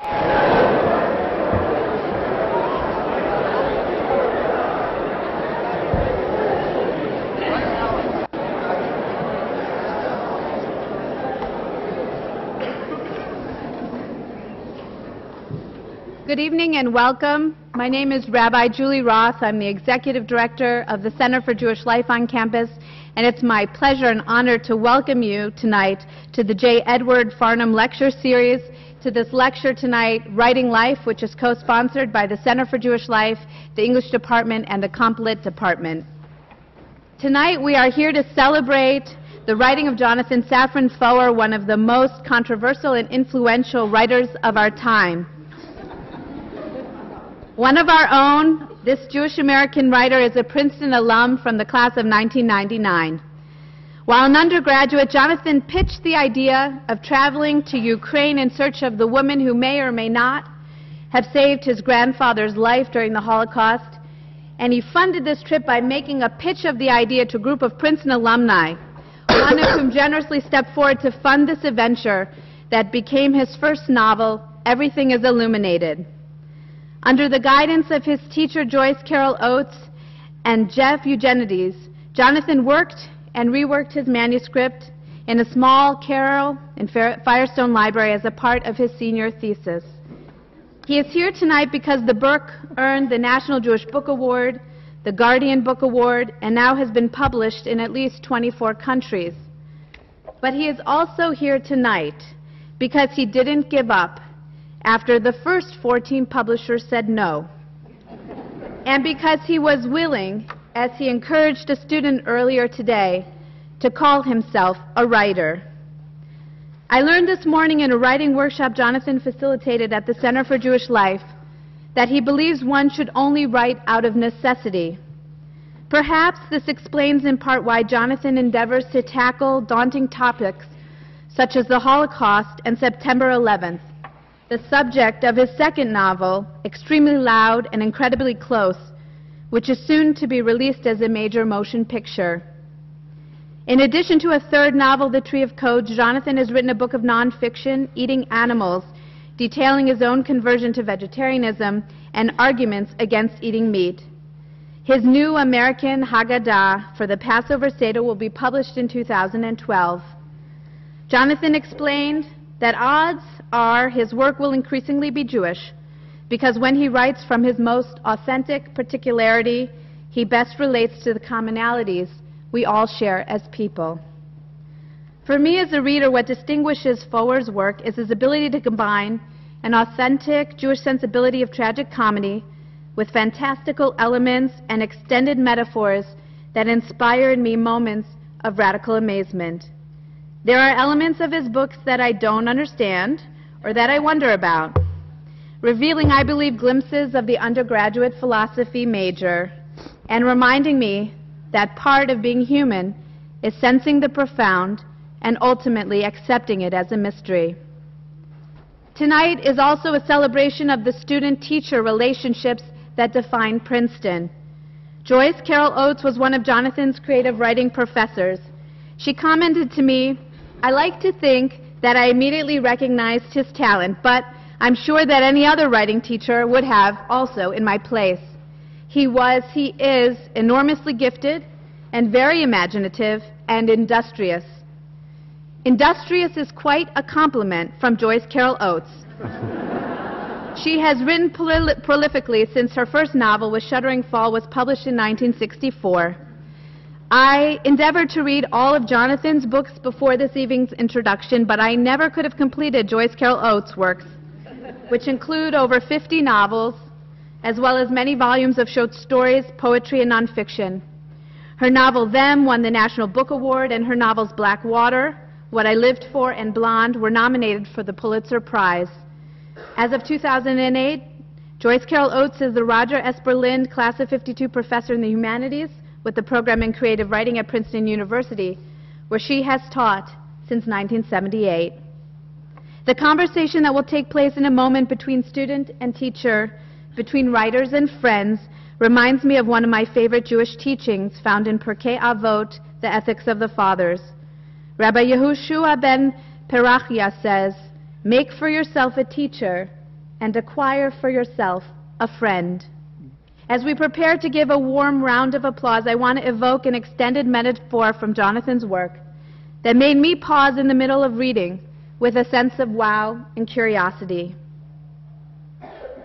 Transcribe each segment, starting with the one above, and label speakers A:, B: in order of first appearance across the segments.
A: Good evening and welcome. My name is Rabbi Julie Roth. I'm the Executive Director of the Center for Jewish Life on campus, and it's my pleasure and honor to welcome you tonight to the J. Edward Farnham Lecture Series, to this lecture tonight, Writing Life, which is co-sponsored by the Center for Jewish Life, the English Department, and the Comp Lit Department. Tonight we are here to celebrate the writing of Jonathan Safran Foer, one of the most controversial and influential writers of our time. One of our own, this Jewish-American writer is a Princeton alum from the class of 1999. While an undergraduate, Jonathan pitched the idea of traveling to Ukraine in search of the woman who may or may not have saved his grandfather's life during the Holocaust, and he funded this trip by making a pitch of the idea to a group of Princeton alumni, one of whom generously stepped forward to fund this adventure that became his first novel, Everything is Illuminated. Under the guidance of his teacher Joyce Carol Oates and Jeff Eugenides, Jonathan worked and reworked his manuscript in a small Carroll and Firestone library as a part of his senior thesis. He is here tonight because the book earned the National Jewish Book Award, the Guardian Book Award, and now has been published in at least 24 countries. But he is also here tonight because he didn't give up after the first 14 publishers said no, and because he was willing, as he encouraged a student earlier today, to call himself a writer. I learned this morning in a writing workshop Jonathan facilitated at the Center for Jewish Life that he believes one should only write out of necessity. Perhaps this explains in part why Jonathan endeavors to tackle daunting topics such as the Holocaust and September 11th, the subject of his second novel, Extremely Loud and Incredibly Close, which is soon to be released as a major motion picture. In addition to a third novel, The Tree of Codes, Jonathan has written a book of nonfiction, Eating Animals, detailing his own conversion to vegetarianism and arguments against eating meat. His new American Haggadah for the Passover Seder will be published in 2012. Jonathan explained that odds are his work will increasingly be Jewish, because when he writes from his most authentic particularity, he best relates to the commonalities we all share as people. For me as a reader, what distinguishes Foer's work is his ability to combine an authentic Jewish sensibility of tragic comedy with fantastical elements and extended metaphors that inspire in me moments of radical amazement. There are elements of his books that I don't understand or that I wonder about, revealing, I believe, glimpses of the undergraduate philosophy major and reminding me that part of being human is sensing the profound and ultimately accepting it as a mystery. Tonight is also a celebration of the student-teacher relationships that define Princeton. Joyce Carol Oates was one of Jonathan's creative writing professors. She commented to me, "I like to think that I immediately recognized his talent, but I'm sure that any other writing teacher would have also in my place. He is enormously gifted and very imaginative and industrious." Industrious is quite a compliment from Joyce Carol Oates. She has written prolifically since her first novel, With Shuddering Fall, was published in 1964. I endeavored to read all of Jonathan's books before this evening's introduction, but I never could have completed Joyce Carol Oates' works, which include over 50 novels, as well as many volumes of short stories, poetry, and nonfiction. Her novel Them won the National Book Award, and her novels Black Water, What I Lived For, and Blonde were nominated for the Pulitzer Prize. As of 2008, Joyce Carol Oates is the Roger S. Berlind Class of '52 Professor in the Humanities with the program in Creative Writing at Princeton University, where she has taught since 1978. The conversation that will take place in a moment between student and teacher, between writers and friends, reminds me of one of my favorite Jewish teachings found in Pirkei Avot, the Ethics of the Fathers. Rabbi Yehoshua ben Perachia says, "Make for yourself a teacher and acquire for yourself a friend. As we prepare to give a warm round of applause, I want to evoke an extended metaphor from Jonathan's work that made me pause in the middle of reading with a sense of wow and curiosity.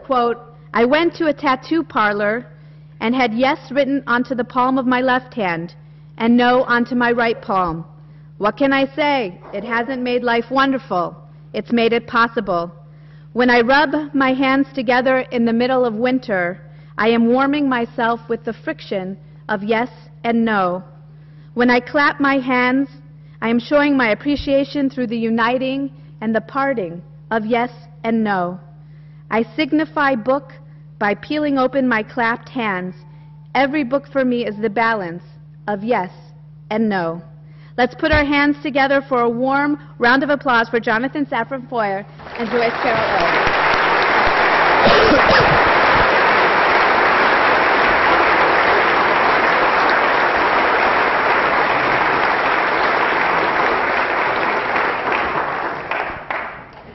A: Quote, I went to a tattoo parlor and had yes written onto the palm of my left hand and no onto my right palm. What can I say? It hasn't made life wonderful. It's made it possible. When I rub my hands together in the middle of winter, I am warming myself with the friction of yes and no. When I clap my hands, I am showing my appreciation through the uniting and the parting of yes and no. I signify book by peeling open my clapped hands. Every book for me is the balance of yes and no. Let's put our hands together for a warm round of applause for Jonathan Safran Foer and Joyce Carol O.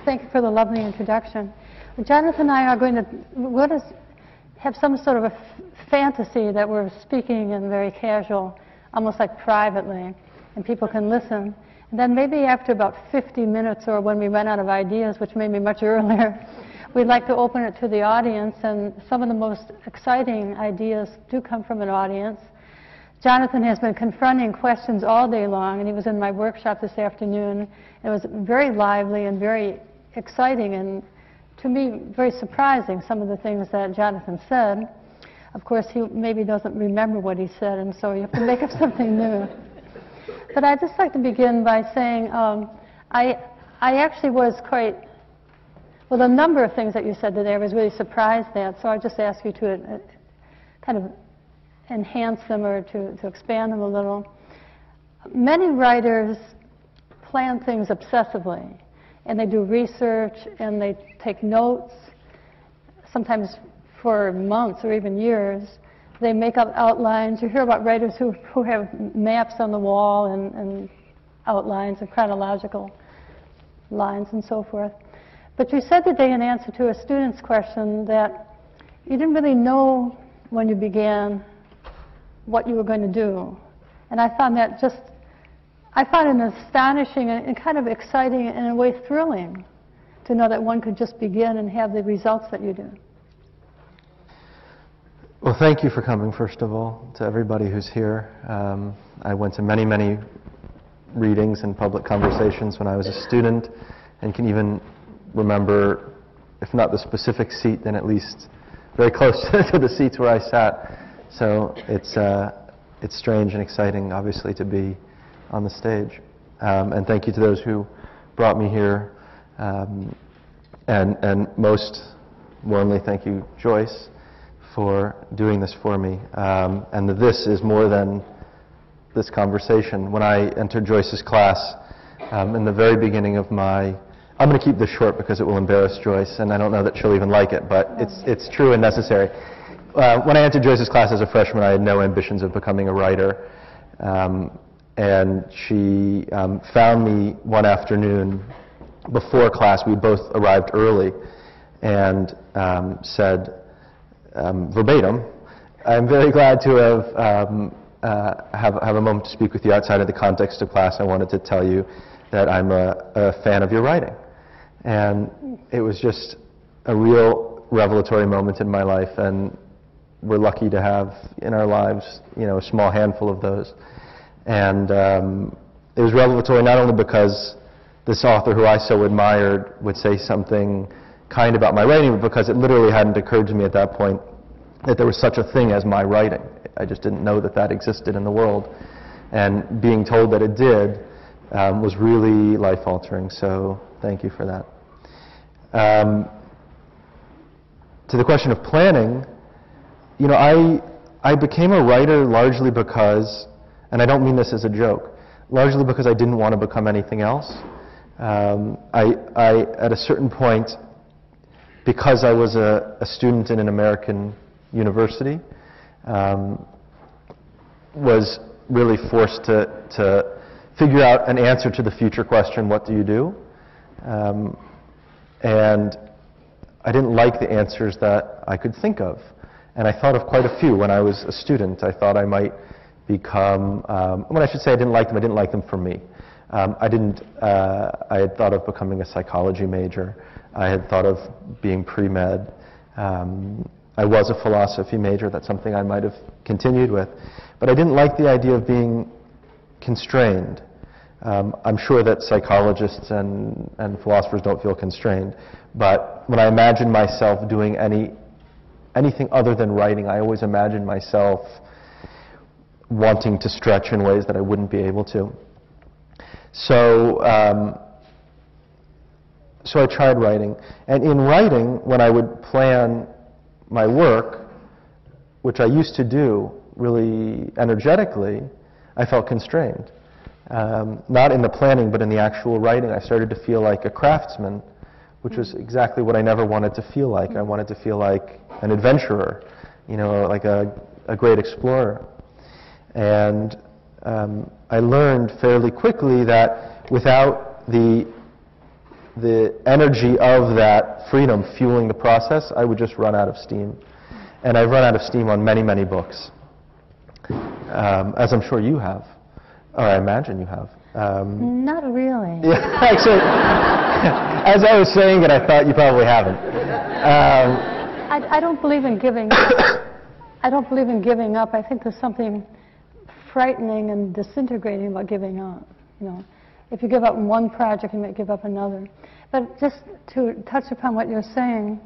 B: Thank you for the lovely introduction. Jonathan and I are going to have some sort of a fantasy that we're speaking in very casual, almost like privately, and people can listen. And then maybe after about 50 minutes, or when we run out of ideas, which may be much earlier, we'd like to open it to the audience, and some of the most exciting ideas do come from an audience. Jonathan has been confronting questions all day long, and he was in my workshop this afternoon. It was very lively and very exciting, and to me, very surprising, some of the things that Jonathan said. Of course, he maybe doesn't remember what he said, and so you have to make up something new. But I'd just like to begin by saying I actually was quite, well, the number of things that you said today I was really surprised at, so I'll just ask you to kind of enhance them or to expand them a little. Many writers plan things obsessively, and they do research, and they take notes, sometimes for months or even years. They make up outlines. You hear about writers who have maps on the wall and outlines and chronological lines and so forth. But you said today in answer to a student's question that you didn't really know when you began what you were going to do. And I found that I found it astonishing and kind of exciting and in a way thrilling to know that one could just begin and have the results that you do.
C: Well, thank you for coming, first of all, to everybody who's here. I went to many, many readings and public conversations when I was a student, and can even remember, if not the specific seat, then at least very close to the seats where I sat. So it's strange and exciting, obviously, to be on the stage. And thank you to those who brought me here. And most warmly, thank you, Joyce, for doing this for me. And this is more than this conversation. When I entered Joyce's class, in the very beginning of my, I'm going to keep this short because it will embarrass Joyce, and I don't know that she'll even like it, but it's true and necessary. When I entered Joyce's class as a freshman, I had no ambitions of becoming a writer. And she found me one afternoon before class. We both arrived early, and said verbatim, "I'm very glad to have a moment to speak with you outside of the context of class. I wanted to tell you that I'm a fan of your writing." And it was just a real revelatory moment in my life, and we're lucky to have in our lives, a small handful of those. And it was revelatory not only because this author who I so admired would say something kind about my writing, but because it literally hadn't occurred to me at that point that there was such a thing as my writing. I just didn't know that that existed in the world. And being told that it did was really life-altering, so thank you for that. To the question of planning, I became a writer largely because, and I don't mean this as a joke, largely because I didn't want to become anything else. I at a certain point, because I was a student in an American university, was really forced to figure out an answer to the future question, what do you do? And I didn't like the answers that I could think of. And I thought of quite a few when I was a student. I thought I might become, when I should say I didn't like them for me. I had thought of becoming a psychology major. I had thought of being pre-med. I was a philosophy major. That's something I might have continued with. But I didn't like the idea of being constrained. I'm sure that psychologists and philosophers don't feel constrained. But when I imagine myself doing anything other than writing, I always imagine myself wanting to stretch in ways that I wouldn't be able to. So I tried writing. And in writing, when I would plan my work, which I used to do really energetically, I felt constrained. Not in the planning, but in the actual writing. I started to feel like a craftsman, which was exactly what I never wanted to feel like. I wanted to feel like an adventurer, like a great explorer. And I learned fairly quickly that without the energy of that freedom fueling the process, I would just run out of steam. And I've run out of steam on many, many books, as I'm sure you have, or I imagine you have.
B: Not really.
C: Yeah, actually, as I was saying it, I thought you probably haven't.
B: I don't believe in giving up. I don't believe in giving up. I think there's something frightening and disintegrating about giving up. If you give up one project, you might give up another. But just to touch upon what you're saying,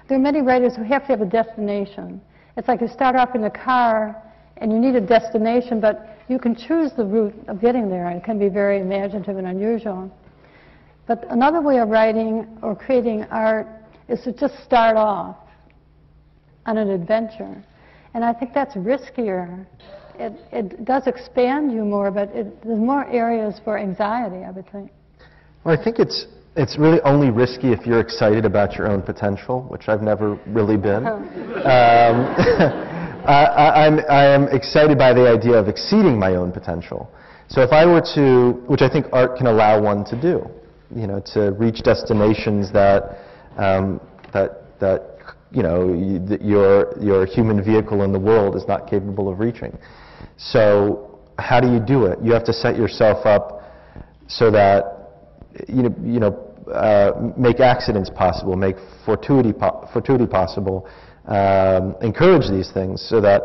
B: there are many writers who have to have a destination. It's like you start off in a car and you need a destination, but you can choose the route of getting there, and it can be very imaginative and unusual. But another way of writing or creating art is to just start off on an adventure. And I think that's riskier. It does expand you more, but there's more areas for anxiety, I would think.
C: Well, I think it's really only risky if you're excited about your own potential, which I've never really been. I am excited by the idea of exceeding my own potential. So if I were to, which I think art can allow one to do, to reach destinations that your human vehicle in the world is not capable of reaching. So how do you do it? You have to set yourself up so that make accidents possible, make fortuity possible, encourage these things so that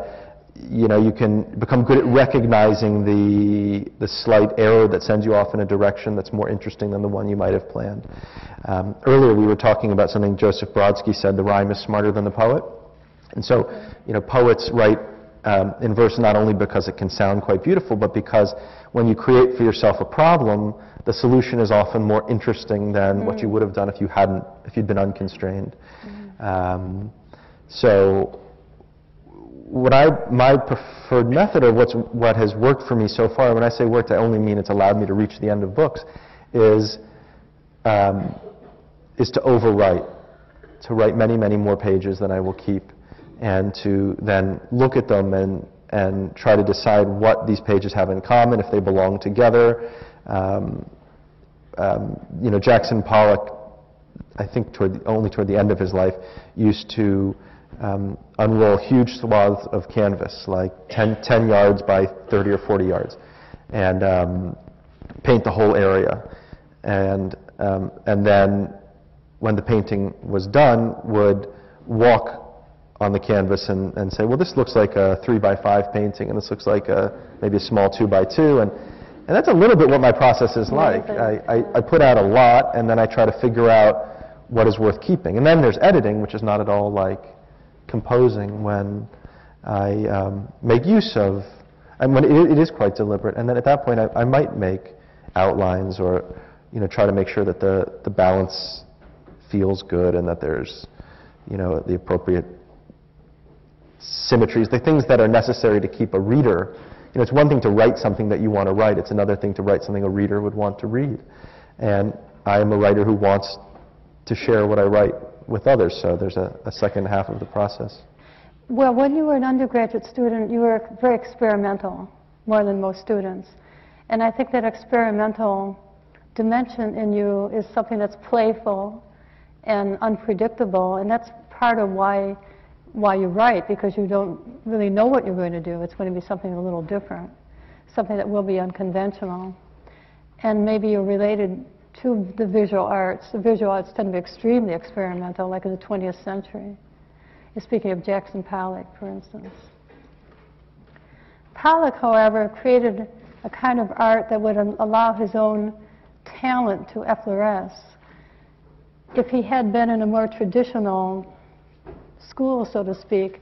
C: you can become good at recognizing the slight error that sends you off in a direction that's more interesting than the one you might have planned. Earlier we were talking about something Joseph Brodsky said, the rhyme is smarter than the poet. And so, poets write in verse not only because it can sound quite beautiful, but because when you create for yourself a problem, the solution is often more interesting than what you would have done if you'd been unconstrained. So my preferred method, or what has worked for me so far, when I say worked, I only mean it's allowed me to reach the end of books, is to overwrite, to write many, many more pages than I will keep, and to then look at them and try to decide what these pages have in common, if they belong together. Jackson Pollock, I think only toward the end of his life, used to unroll huge swaths of canvas, like 10 yards by 30 or 40 yards, and paint the whole area. And then when the painting was done, would walk on the canvas and say, well, this looks like a 3x5 painting, and this looks like maybe a small 2x2, and that's a little bit what my process is like. I put out a lot, and then I try to figure out what is worth keeping. And then there's editing, which is not at all like composing, when I make use of, and when it is quite deliberate. And then at that point, I might make outlines, or try to make sure that the balance feels good, and that there's the appropriate symmetries, the things that are necessary to keep a reader. It's one thing to write something that you want to write. It's another thing to write something a reader would want to read. And I am a writer who wants to share what I write with others, so there's a second half of the process.
B: Well, when you were an undergraduate student, you were very experimental, more than most students. And I think that experimental dimension in you is something that's playful and unpredictable, and that's part of why you write, because you don't really know what you're going to do. It's going to be something a little different, something that will be unconventional. And maybe you're related to the visual arts. The visual arts tend to be extremely experimental, like in the 20th century. You're speaking of Jackson Pollock, for instance. Pollock, however, created a kind of art that would allow his own talent to effloresce. If he had been in a more traditional school, so to speak,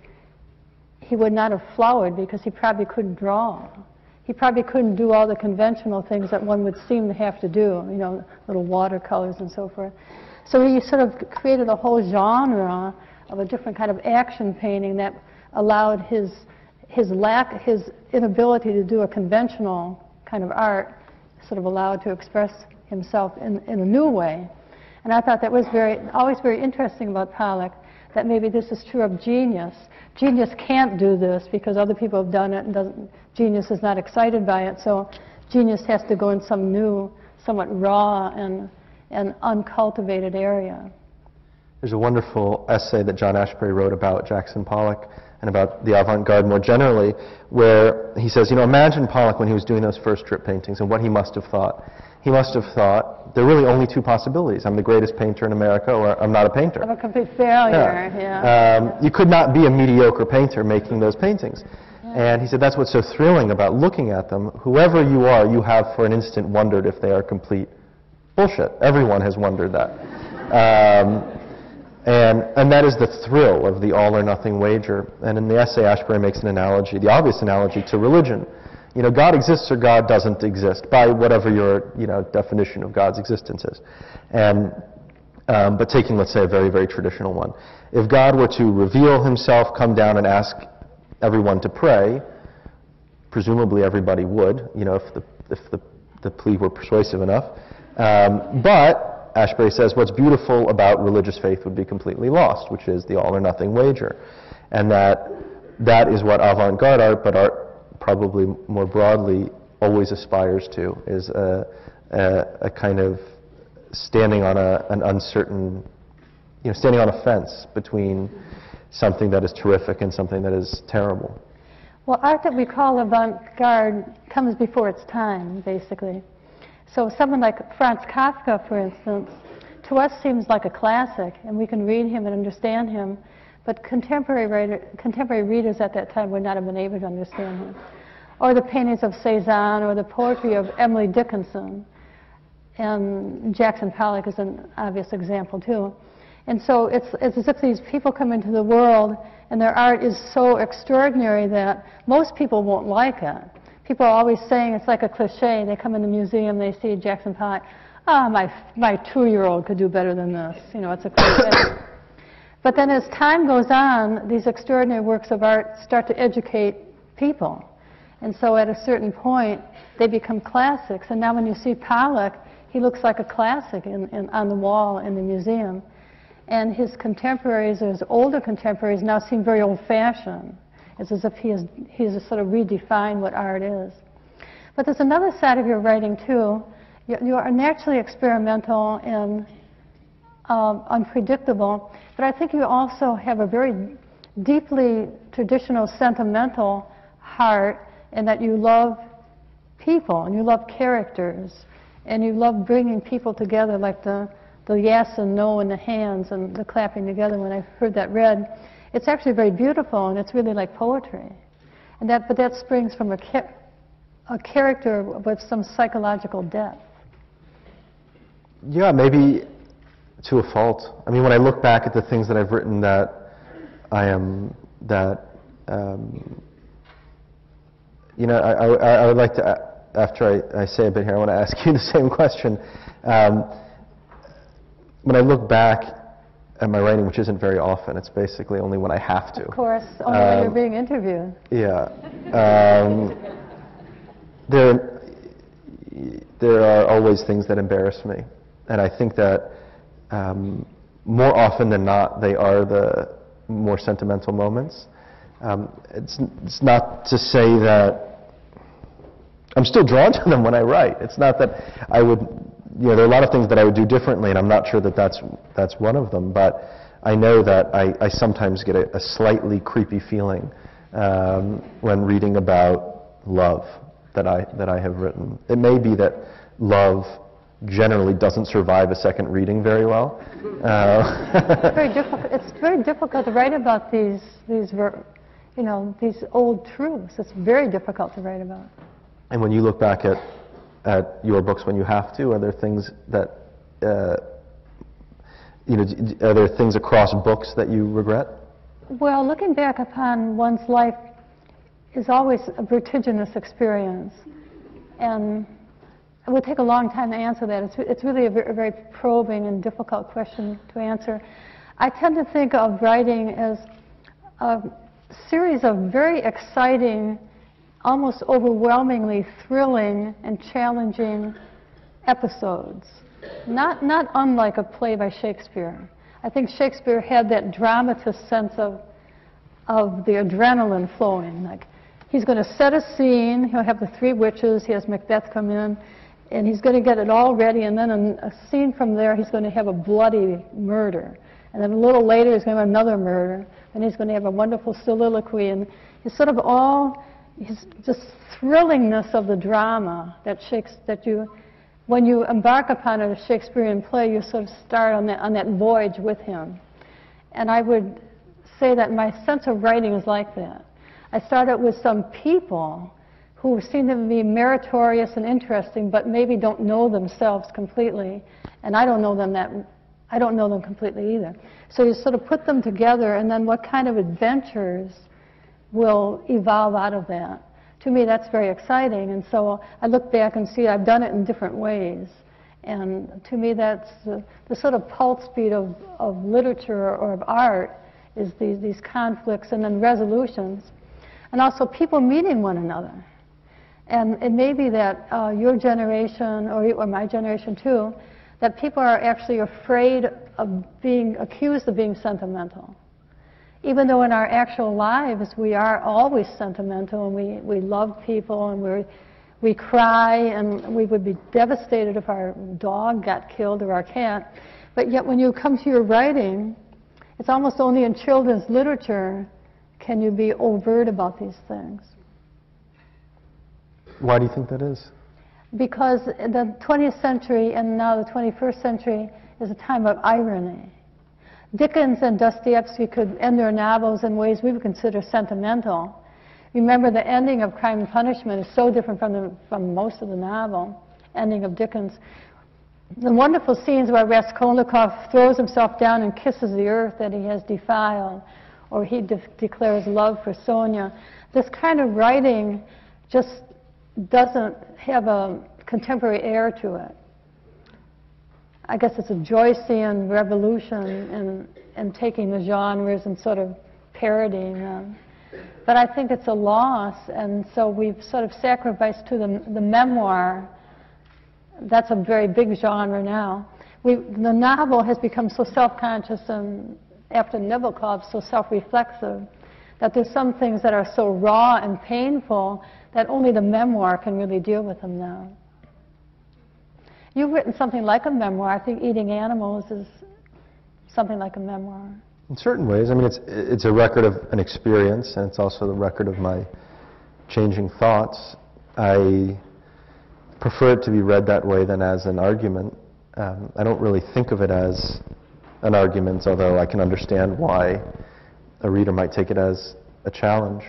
B: he would not have flowered, because he probably couldn't draw. He probably couldn't do all the conventional things that one would seem to have to do, you know, little watercolors and so forth. So he sort of created a whole genre of a different kind of action painting that allowed his inability to do a conventional kind of art, sort of allowed to express himself in a new way. And I thought that was always very interesting about Pollock, that maybe this is true of genius. Genius can't do this because other people have done it, and genius is not excited by it, so genius has to go in some new, somewhat raw and uncultivated area.
C: There's a wonderful essay that John Ashbery wrote about Jackson Pollock and about the avant-garde more generally, where he says, you know, imagine Pollock when he was doing those first strip paintings and what he must have thought. He must have thought, there are really only two possibilities. I'm the greatest painter in America, or I'm not a painter.
B: I'm a complete failure, yeah.
C: You could not be a mediocre painter making those paintings. And he said that's what's so thrilling about looking at them. Whoever you are, you have for an instant wondered if they are complete bullshit. Everyone has wondered that. And that is the thrill of the all or nothing wager. And in the essay, Ashbery makes an analogy, the obvious analogy, to religion. You know, God exists or God doesn't exist, by whatever your, you know, definition of God's existence is. And, but taking, let's say, a very, very traditional one. If God were to reveal himself, come down and ask everyone to pray, presumably everybody would, you know, if the plea were persuasive enough. But Ashbery says what's beautiful about religious faith would be completely lost, which is the all or nothing wager. And that is what avant-garde art, but art probably more broadly always aspires to, is a kind of standing on an uncertain, you know, standing on a fence between something that is terrific and something that is terrible.
B: Well, art that we call avant-garde comes before its time, basically. So someone like Franz Kafka, for instance, to us seems like a classic, and we can read him and understand him, but contemporary readers at that time would not have been able to understand him. Or the paintings of Cézanne, or the poetry of Emily Dickinson. And Jackson Pollock is an obvious example, too. And so it's as if these people come into the world, and their art is so extraordinary that most people won't like it. People are always saying, it's like a cliche, they come in the museum, they see Jackson Pollock, my 2-year-old could do better than this. You know, it's a cliche. But then as time goes on, these extraordinary works of art start to educate people. And so at a certain point, they become classics. And now when you see Pollock, he looks like a classic on the wall in the museum. And his contemporaries, or his older contemporaries, now seem very old-fashioned. It's as if he's sort of redefined what art is. But there's another side of your writing, too. You are naturally experimental and unpredictable, but I think you also have a very deeply traditional, sentimental heart, in that you love people, and you love characters, and you love bringing people together, like the yes and no and the hands and the clapping together. When I heard that read, it's actually very beautiful, and it's really like poetry. And but that springs from a character with some psychological depth. Yeah,
C: maybe to a fault. I mean, when I look back at the things that I've written that you know, I would like to, after I say a bit here, I want to ask you the same question. When I look back at my writing, which isn't very often, it's basically only when I have to.
B: Of course, only when you're being interviewed.
C: Yeah. There are always things that embarrass me. And I think that more often than not, they are the more sentimental moments. It's not to say that I'm still drawn to them when I write. It's not that I would you know, there are a lot of things that I would do differently, and I'm not sure that that's one of them, but I know that I sometimes get a slightly creepy feeling when reading about love that I have written. It may be that love generally doesn't survive a second reading very well.
B: It's very difficult. It's very difficult to write about these old truths. It's very difficult to write about.
C: And when you look back at your books when you have to, are there things that are there things across books that you regret?
B: Well, looking back upon one's life is always a vertiginous experience, and it would take a long time to answer that. It's really a very probing and difficult question to answer. I tend to think of writing as a series of very exciting, almost overwhelmingly thrilling and challenging episodes. Not unlike a play by Shakespeare. I think Shakespeare had that dramatist sense of the adrenaline flowing. Like, he's going to set a scene, he'll have the three witches, he has Macbeth come in, and he's going to get it all ready, and then in a scene from there he's going to have a bloody murder. And then a little later he's going to have another murder, and he's going to have a wonderful soliloquy, and he's sort of his just thrillingness of the drama when you embark upon a Shakespearean play, you sort of start on that voyage with him. And I would say that my sense of writing is like that. I started with some people who seem to be meritorious and interesting, but maybe don't know themselves completely, and I don't know them completely either. So you sort of put them together, and then what kind of adventures will evolve out of that? To me, that's very exciting, and so I look back and see I've done it in different ways. And to me, that's the sort of pulse beat of literature or of art, is these conflicts and then resolutions, and also people meeting one another. And it may be that your generation, or my generation too, that people are actually afraid of being accused of being sentimental. Even though in our actual lives we are always sentimental, and we love people, and we cry, and we would be devastated if our dog got killed or our cat. But yet when you come to your writing, it's almost only in children's literature can you be overt about these things.
C: Why do you think that is?
B: Because the 20th century and now the 21st century is a time of irony. Dickens and Dostoevsky could end their novels in ways we would consider sentimental. Remember, the ending of Crime and Punishment is so different from most of the novel, ending of Dickens. The wonderful scenes where Raskolnikov throws himself down and kisses the earth that he has defiled, or he declares love for Sonia. This kind of writing just doesn't have a contemporary air to it. I guess it's a Joycean revolution in taking the genres and sort of parodying them. But I think it's a loss, and so we've sort of sacrificed to the memoir. That's a very big genre now. The novel has become so self-conscious, and after Nabokov, so self-reflexive, that there's some things that are so raw and painful that only the memoir can really deal with them now. You've written something like a memoir. I think Eating Animals is something like a memoir.
C: In certain ways. I mean, it's a record of an experience, and it's also the record of my changing thoughts. I prefer it to be read that way than as an argument. I don't really think of it as an argument, although I can understand why a reader might take it as a challenge.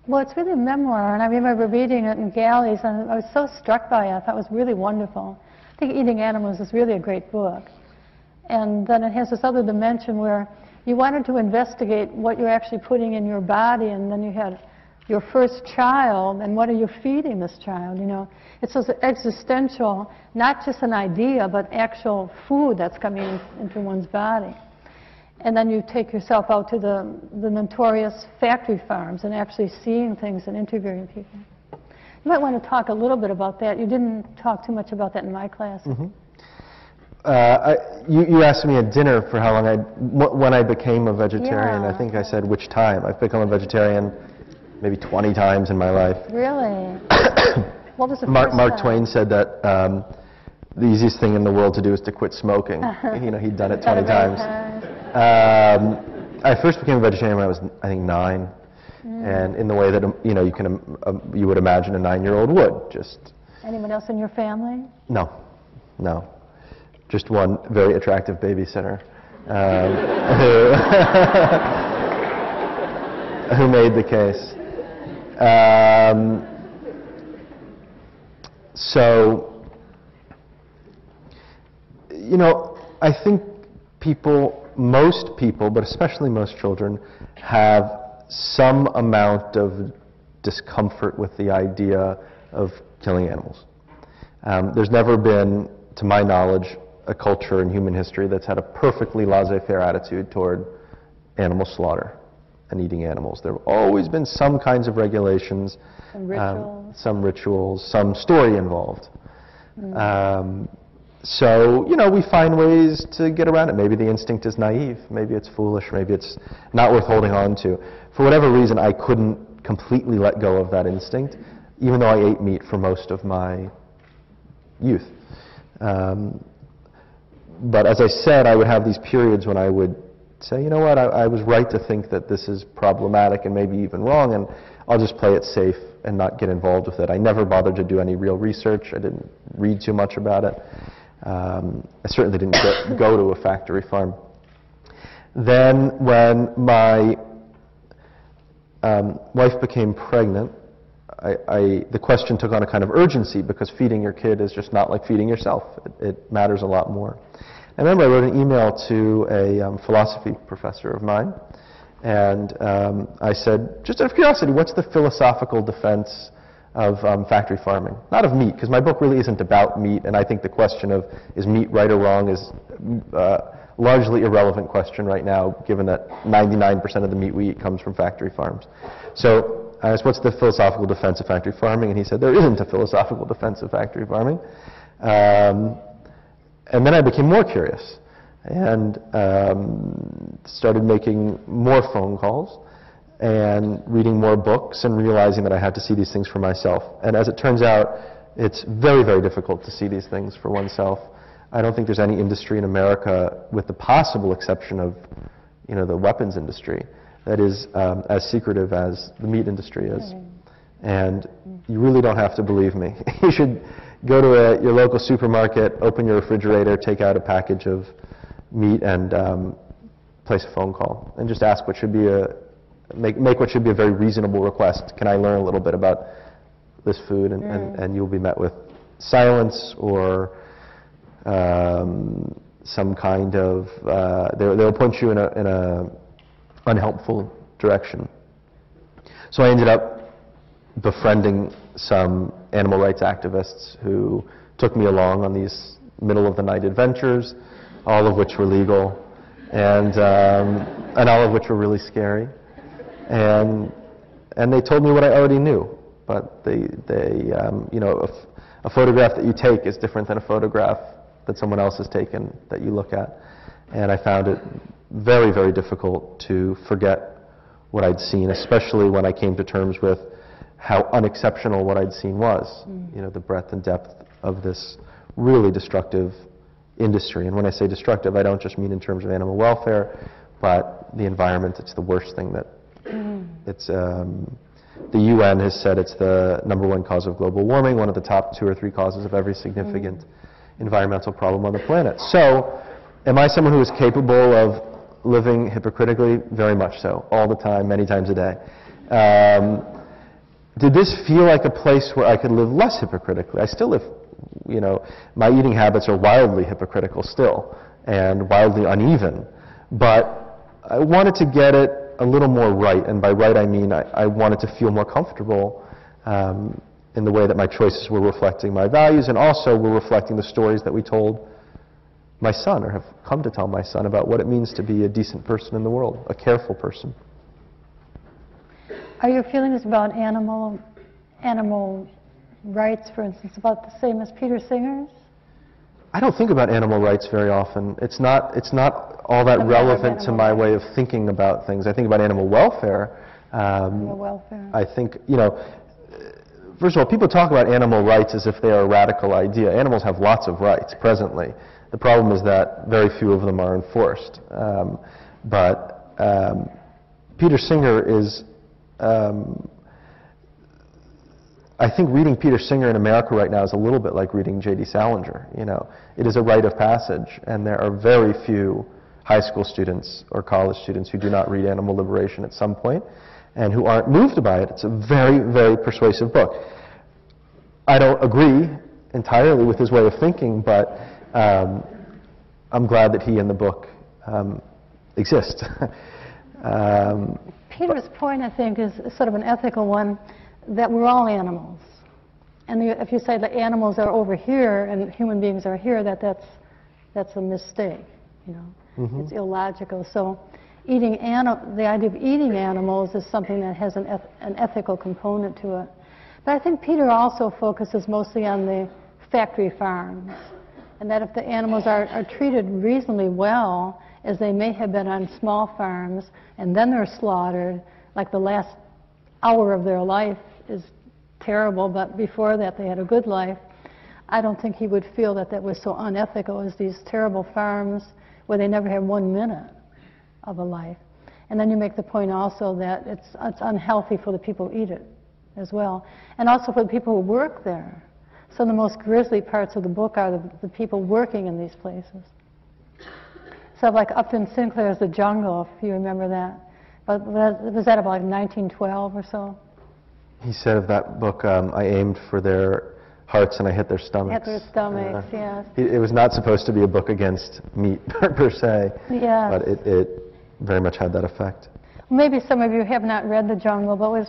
B: Well, it's really a memoir, and I remember reading it in galleys, and I was so struck by it. I thought it was really wonderful. I think Eating Animals is really a great book. And then it has this other dimension where you wanted to investigate what you're actually putting in your body, and then you had your first child, and what are you feeding this child, you know? It's so existential, not just an idea, but actual food that's coming into one's body. And then you take yourself out to the notorious factory farms and actually seeing things and interviewing people. You might want to talk a little bit about that. You didn't talk too much about that in my class.
C: Mm-hmm. You asked me at dinner for how long when I became a vegetarian.
B: Yeah.
C: I think I said which time. I've become a vegetarian maybe 20 times in my life.
B: Really? What was the first
C: Mark
B: time?
C: Twain said that the easiest thing in the world to do is to quit smoking. You know, he'd done it 20 times. I first became a vegetarian when I was, I think, 9, and in the way that you know you would imagine a 9-year-old would. Just.
B: Anyone else in your family?
C: No, no, just one very attractive babysitter who made the case. So, you know, I think most people, but especially most children, have some amount of discomfort with the idea of killing animals. There's never been, to my knowledge, a culture in human history that's had a perfectly laissez-faire attitude toward animal slaughter and eating animals. There have always been some kinds of regulations, some rituals, some story involved. So, you know, we find ways to get around it. Maybe the instinct is naive, maybe it's foolish, maybe it's not worth holding on to. For whatever reason, I couldn't completely let go of that instinct, even though I ate meat for most of my youth. But as I said, I would have these periods when I would say, you know what, I was right to think that this is problematic and maybe even wrong, and I'll just play it safe and not get involved with it. I never bothered to do any real research. I didn't read too much about it. I certainly didn't go to a factory farm. Then when my wife became pregnant, the question took on a kind of urgency, because feeding your kid is just not like feeding yourself. It matters a lot more. I remember I wrote an email to a philosophy professor of mine, and I said, just out of curiosity, what's the philosophical defense of factory farming? Not of meat, because my book really isn't about meat, and I think the question of is meat right or wrong is largely irrelevant question right now, given that 99% of the meat we eat comes from factory farms. So I asked, what's the philosophical defense of factory farming? And he said, there isn't a philosophical defense of factory farming. And then I became more curious and started making more phone calls and reading more books and realizing that I had to see these things for myself. And as it turns out, it's very, very difficult to see these things for oneself. I don't think there's any industry in America, with the possible exception of, you know, the weapons industry, that is as secretive as the meat industry is. And you really don't have to believe me. You should go to your local supermarket, open your refrigerator, take out a package of meat, and place a phone call, and just ask what should be make what should be a very reasonable request. Can I learn a little bit about this food? And you'll be met with silence or some kind of they'll point you in a unhelpful direction. So I ended up befriending some animal rights activists who took me along on these middle-of-the-night adventures, all of which were legal, and all of which were really scary. And they told me what I already knew, but you know, a photograph that you take is different than a photograph that someone else has taken that you look at. And I found it very, very difficult to forget what I'd seen, especially when I came to terms with how unexceptional what I'd seen was. You know, the breadth and depth of this really destructive industry. And when I say destructive, I don't just mean in terms of animal welfare, but the environment. It's the worst thing that it's. The UN has said it's the #1 cause of global warming, one of the top 2 or 3 causes of every significant environmental problem on the planet. So, am I someone who is capable of living hypocritically? Very much so, all the time, many times a day. Did this feel like a place where I could live less hypocritically? I still live, you know, my eating habits are wildly hypocritical still, and wildly uneven, but I wanted to get it a little more right, and by right I mean I wanted to feel more comfortable in the way that my choices were reflecting my values, and also were reflecting the stories that we told my son, or have come to tell my son, about what it means to be a decent person in the world, a careful person.
B: Are your feelings about animal rights, for instance, about the same as Peter Singer's?
C: I don't think about animal rights very often. It's not all that relevant to my way of thinking about things. I think about animal welfare.
B: Animal welfare.
C: I think, you know, first of all, people talk about animal rights as if they are a radical idea. Animals have lots of rights presently. The problem is that very few of them are enforced. Peter Singer is, I think reading Peter Singer in America right now is a little bit like reading J.D. Salinger. You know, it is a rite of passage, and there are very few high school students or college students who do not read Animal Liberation at some point and who aren't moved by it. It's a very, very persuasive book. I don't agree entirely with his way of thinking, but I'm glad that he and the book exist.
B: Peter's point, I think, is sort of an ethical one, that we're all animals. And if you say the animals are over here and human beings are here, that's a mistake, you know. Mm-hmm. It's illogical. So the idea of eating animals is something that has an ethical component to it. But I think Peter also focuses mostly on the factory farms, and that if the animals are treated reasonably well, as they may have been on small farms, and then they're slaughtered, like the last hour of their life is terrible, but before that they had a good life, I don't think he would feel that that was so unethical as these terrible farms where they never have 1 minute of a life. And then you make the point also that it's unhealthy for the people who eat it as well, and also for the people who work there. So the most grisly parts of the book are the people working in these places. So like Upton Sinclair's The Jungle, if you remember that. But was that about like 1912 or so?
C: He said of that book, I aimed for their hearts and I hit their stomachs.
B: Hit their stomachs, yes.
C: It was not supposed to be a book against meat per se,
B: yes.
C: But it very much had that effect.
B: Maybe some of you have not read The Jungle, but it was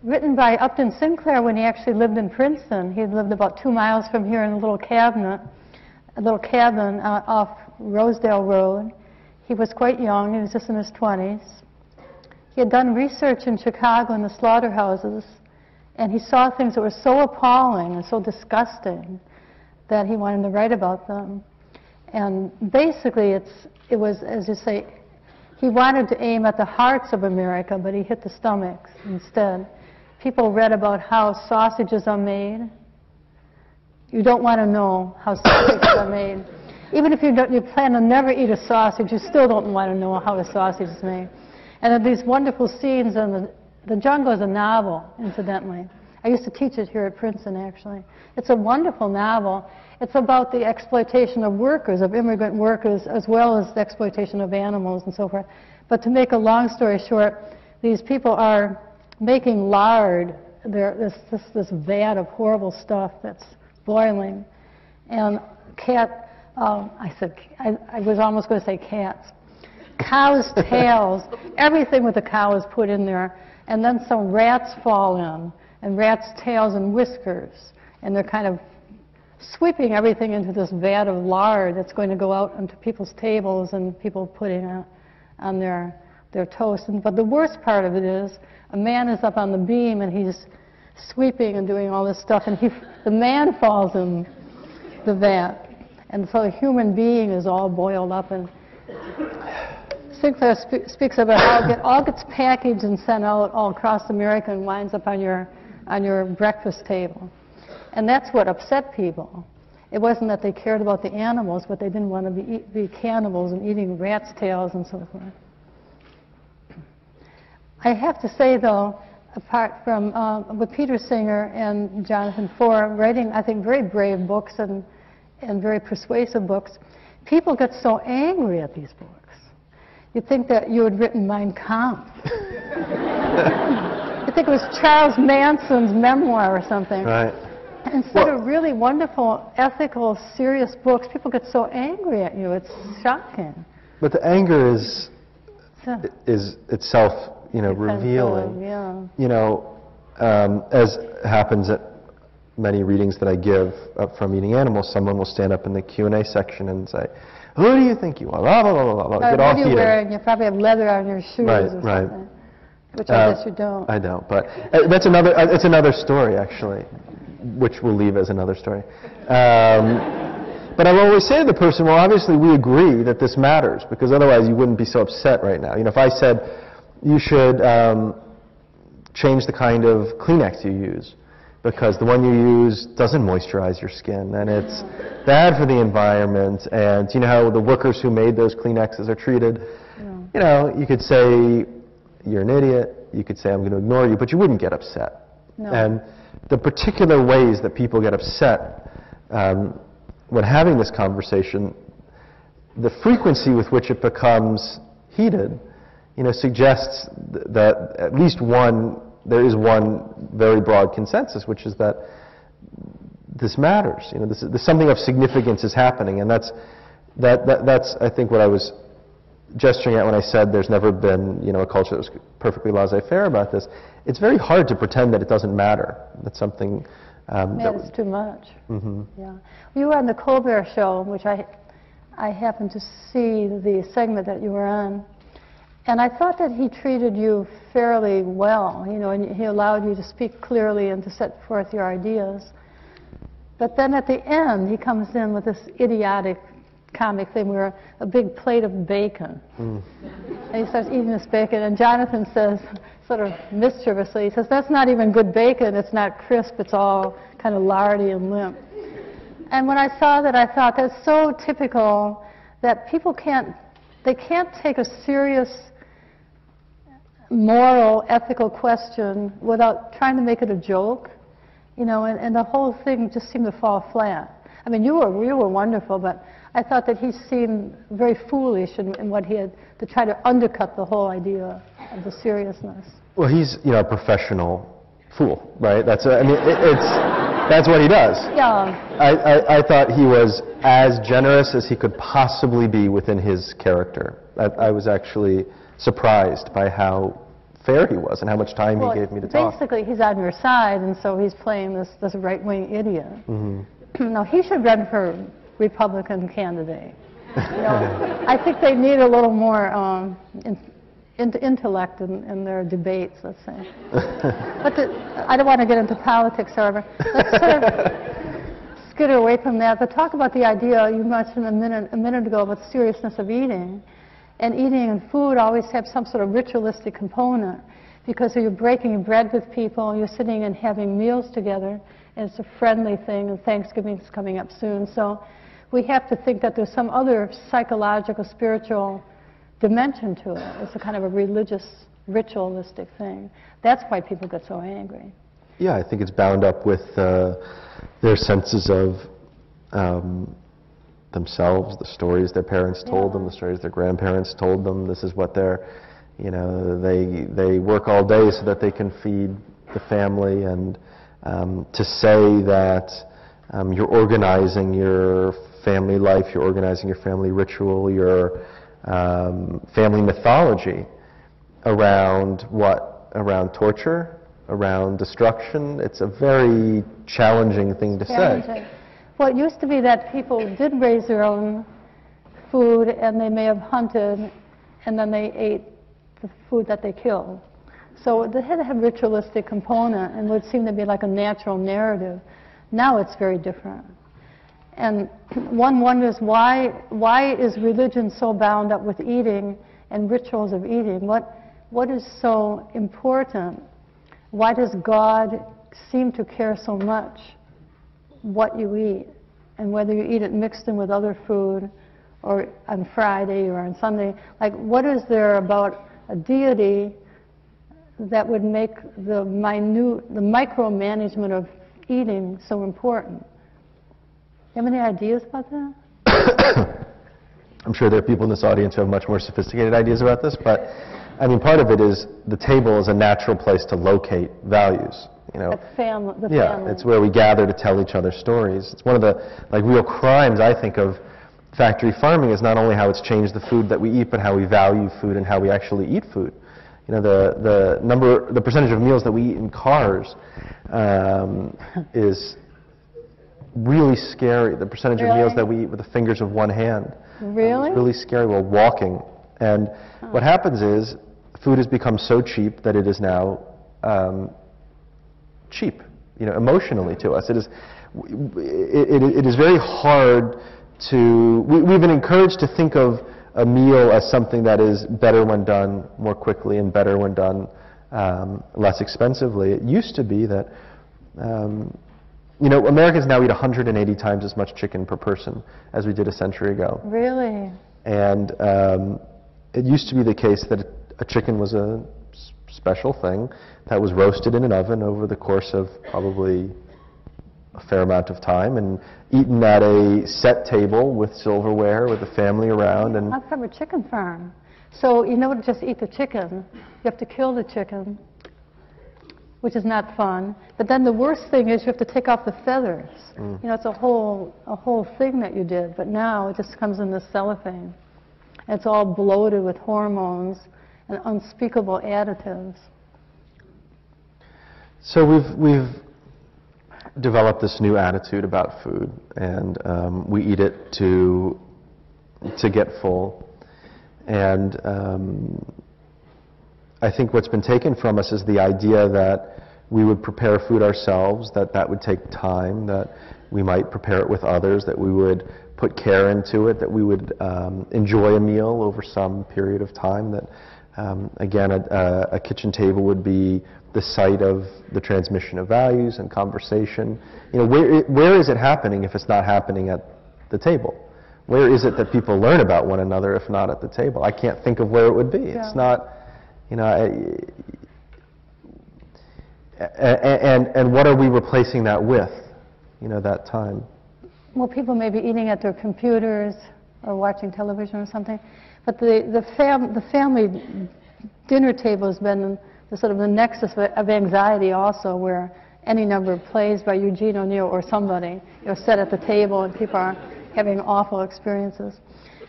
B: written by Upton Sinclair when he actually lived in Princeton. He lived about 2 miles from here in a little cabin off Rosedale Road. He was quite young. He was just in his 20s. He had done research in Chicago in the slaughterhouses, and he saw things that were so appalling and so disgusting that he wanted to write about them. And basically it was, as you say, he wanted to aim at the hearts of America, but he hit the stomachs instead. People read about how sausages are made. You don't want to know how sausages are made. Even if you plan to never eat a sausage, you still don't want to know how a sausage is made. And there are these wonderful scenes, and The Jungle is a novel, incidentally. I used to teach it here at Princeton, actually. It's a wonderful novel. It's about the exploitation of workers, of immigrant workers, as well as the exploitation of animals and so forth. But to make a long story short, these people are making lard. There's this vat of horrible stuff that's boiling. And I was almost going to say cats. Cows' tails, everything with the cow is put in there. And then some rats fall in, and rats' tails and whiskers. And they're kind of sweeping everything into this vat of lard that's going to go out onto people's tables and people putting it on their toast. But the worst part of it is a man is up on the beam and he's sweeping and doing all this stuff, and the man falls in the vat. And so a human being is all boiled up. And Sinclair speaks about how it all gets packaged and sent out all across America and winds up on your breakfast table. And that's what upset people. It wasn't that they cared about the animals, but they didn't want to be cannibals and eating rats' tails and so forth. I have to say, though, apart from with Peter Singer and Jonathan Foer writing, I think, very brave books and very persuasive books, people get so angry at these books. You'd think that you had written Mein Kampf. You'd think it was Charles Manson's memoir or something.
C: Right.
B: Instead of really wonderful, ethical, serious books, people get so angry at you. It's shocking.
C: But the anger is itself, revealing.
B: Yeah.
C: As happens at many readings that I give from Eating Animals, someone will stand up in the Q&A section and say, "Who do you think you are?" Blah, blah, blah, blah, blah. Get off
B: what are you wearing? You probably have leather on your shoes or something. Which I guess you don't.
C: I don't, but that's another. It's another story, actually, which we'll leave as another story. But I will always say to the person, well, obviously we agree that this matters, because otherwise you wouldn't be so upset right now. If I said you should change the kind of Kleenex you use, because the one you use doesn't moisturize your skin, and it's bad for the environment, and you know how the workers who made those Kleenexes are treated? You know, you could say, you're an idiot, you could say, I'm going to ignore you, but you wouldn't get upset.
B: No.
C: And the particular ways that people get upset when having this conversation, the frequency with which it becomes heated, you know, suggests that at least there is one very broad consensus, which is that this matters. You know, there's something of significance is happening, and that's I think what I was gesturing at when I said there's never been, you know, a culture that was perfectly laissez-faire about this. It's very hard to pretend that it doesn't matter. That's something
B: matters too much.
C: Mm-hmm.
B: Yeah. You were on the Colbert Show, which I happened to see the segment that you were on, and I thought that he treated you fairly well, you know, and he allowed you to speak clearly and to set forth your ideas. But then at the end, he comes in with this idiotic comic thing where a big plate of bacon. And he starts eating this bacon, and Jonathan says, sort of mischievously, he says, that's not even good bacon, it's not crisp, it's all kind of lardy and limp. And when I saw that, I thought that's so typical that people can't take a serious moral, ethical question without trying to make it a joke, you know, and the whole thing just seemed to fall flat. I mean, you were wonderful, but I thought that he seemed very foolish in what he had to try to undercut the whole idea of the seriousness.
C: Well, he's, you know, a professional fool, right? That's that's what he does.
B: Yeah.
C: I thought he was as generous as he could possibly be within his character. I was actually surprised by how fair he was and how much time he gave me to talk.
B: Basically, he's on your side, and so he's playing this right-wing idiot.
C: Mm-hmm.
B: No, he should run for Republican candidate. You know, I think they need a little more intellect in their debates, let's say. But I don't want to get into politics, however. Let's sort of skitter away from that, but talk about the idea you mentioned a minute ago about the seriousness of eating. And eating and food always have some sort of ritualistic component, because you're breaking bread with people, you're sitting and having meals together, and it's a friendly thing, and Thanksgiving's coming up soon. So we have to think that there's some other psychological, spiritual dimension to it. It's a kind of a religious, ritualistic thing. That's why people get so angry.
C: Yeah, I think it's bound up with their senses of themselves, the stories their parents told them, the stories their grandparents told them. This is what they're, you know, they work all day so that they can feed the family, and to say that you're organizing your family life, you're organizing your family ritual, your family mythology around what? Around torture, around destruction. It's a very challenging thing to say.
B: Well, it used to be that people did raise their own food, and they may have hunted, and then they ate the food that they killed. So it had to have a ritualistic component, and would seem to be like a natural narrative. Now it's very different. And one wonders why is religion so bound up with eating and rituals of eating? What is so important? Why does God seem to care so much what you eat, and whether you eat it mixed in with other food, or on Friday or on Sunday? Like, what is there about a deity that would make the micromanagement of eating so important? Do you have any ideas about that?
C: I'm sure there are people in this audience who have much more sophisticated ideas about this, but I mean, part of it is the table is a natural place to locate values. You know,
B: the family.
C: It's where we gather to tell each other stories. It's one of the real crimes, I think, of factory farming, is not only how it's changed the food that we eat, but how we value food and how we actually eat food. You know, the percentage of meals that we eat in cars is really scary. The percentage of meals that we eat with the fingers of one hand.
B: Really?
C: It's really scary while walking. And what happens is food has become so cheap that it is now cheap, you know, emotionally to us. It is very hard to, we've been encouraged to think of a meal as something that is better when done more quickly and better when done less expensively. It used to be that You know, Americans now eat 180 times as much chicken per person as we did a century ago.
B: Really?
C: And it used to be the case that a chicken was a special thing that was roasted in an oven over the course of probably a fair amount of time and eaten at a set table with silverware with the family around. And
B: I've covered chicken farm. So you don't just eat the chicken. You have to kill the chicken, which is not fun. But then the worst thing is you have to take off the feathers. You know, it's a whole thing that you did. But now it just comes in this cellophane. It's all bloated with hormones and unspeakable additives.
C: So we've developed this new attitude about food, and we eat it to get full. And I think what's been taken from us is the idea that we would prepare food ourselves, that would take time, that we might prepare it with others, that we would put care into it, that we would enjoy a meal over some period of time, that again a kitchen table would be the site of the transmission of values and conversation. You know, where is it happening if it's not happening at the table? Where is it that people learn about one another if not at the table? I can't think of where it would be. Yeah. It's not, you know, and what are we replacing that with, you know, that time?
B: Well, people may be eating at their computers or watching television or something, but the family dinner table has been the sort of the nexus of anxiety also, where any number of plays by Eugene O'Neill or somebody, you know, set at the table and people are having awful experiences.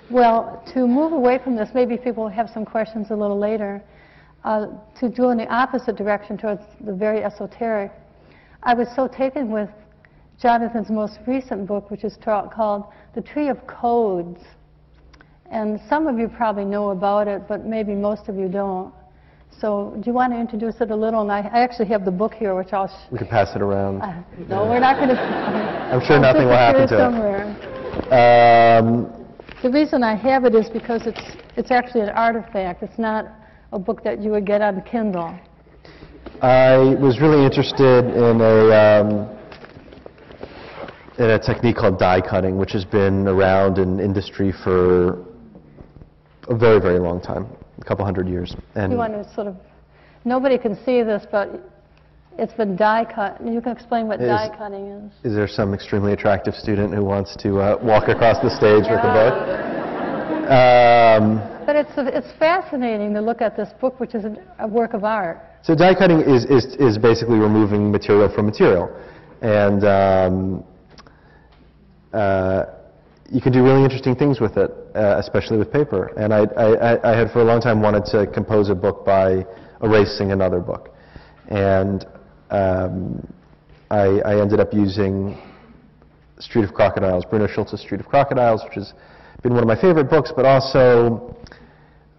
B: Well, to move away from this, maybe people will have some questions a little later, to go in the opposite direction towards the very esoteric. I was so taken with Jonathan's most recent book, which is called The Tree of Codes. And some of you probably know about it, but maybe most of you don't. So do you want to introduce it a little? And I actually have the book here, which I'll...
C: We can pass it around.
B: No, we're not going to...
C: I'm sure nothing will happen to
B: somewhere. The reason I have it is because it's actually an artifact. It's not a book that you would get on Kindle.
C: I was really interested in a technique called die cutting, which has been around in industry for a very, very long time, a couple hundred years. And
B: you want to sort of, nobody can see this, but it's been die cut. You can explain what die cutting is.
C: Is there some extremely attractive student who wants to walk across the stage with a book?
B: But it's fascinating to look at this book, which is a work of art.
C: So die cutting is basically removing material from material. And you can do really interesting things with it, especially with paper. And I had for a long time wanted to compose a book by erasing another book. And I ended up using Street of Crocodiles, Bruno Schulz's Street of Crocodiles, which has been one of my favorite books, but also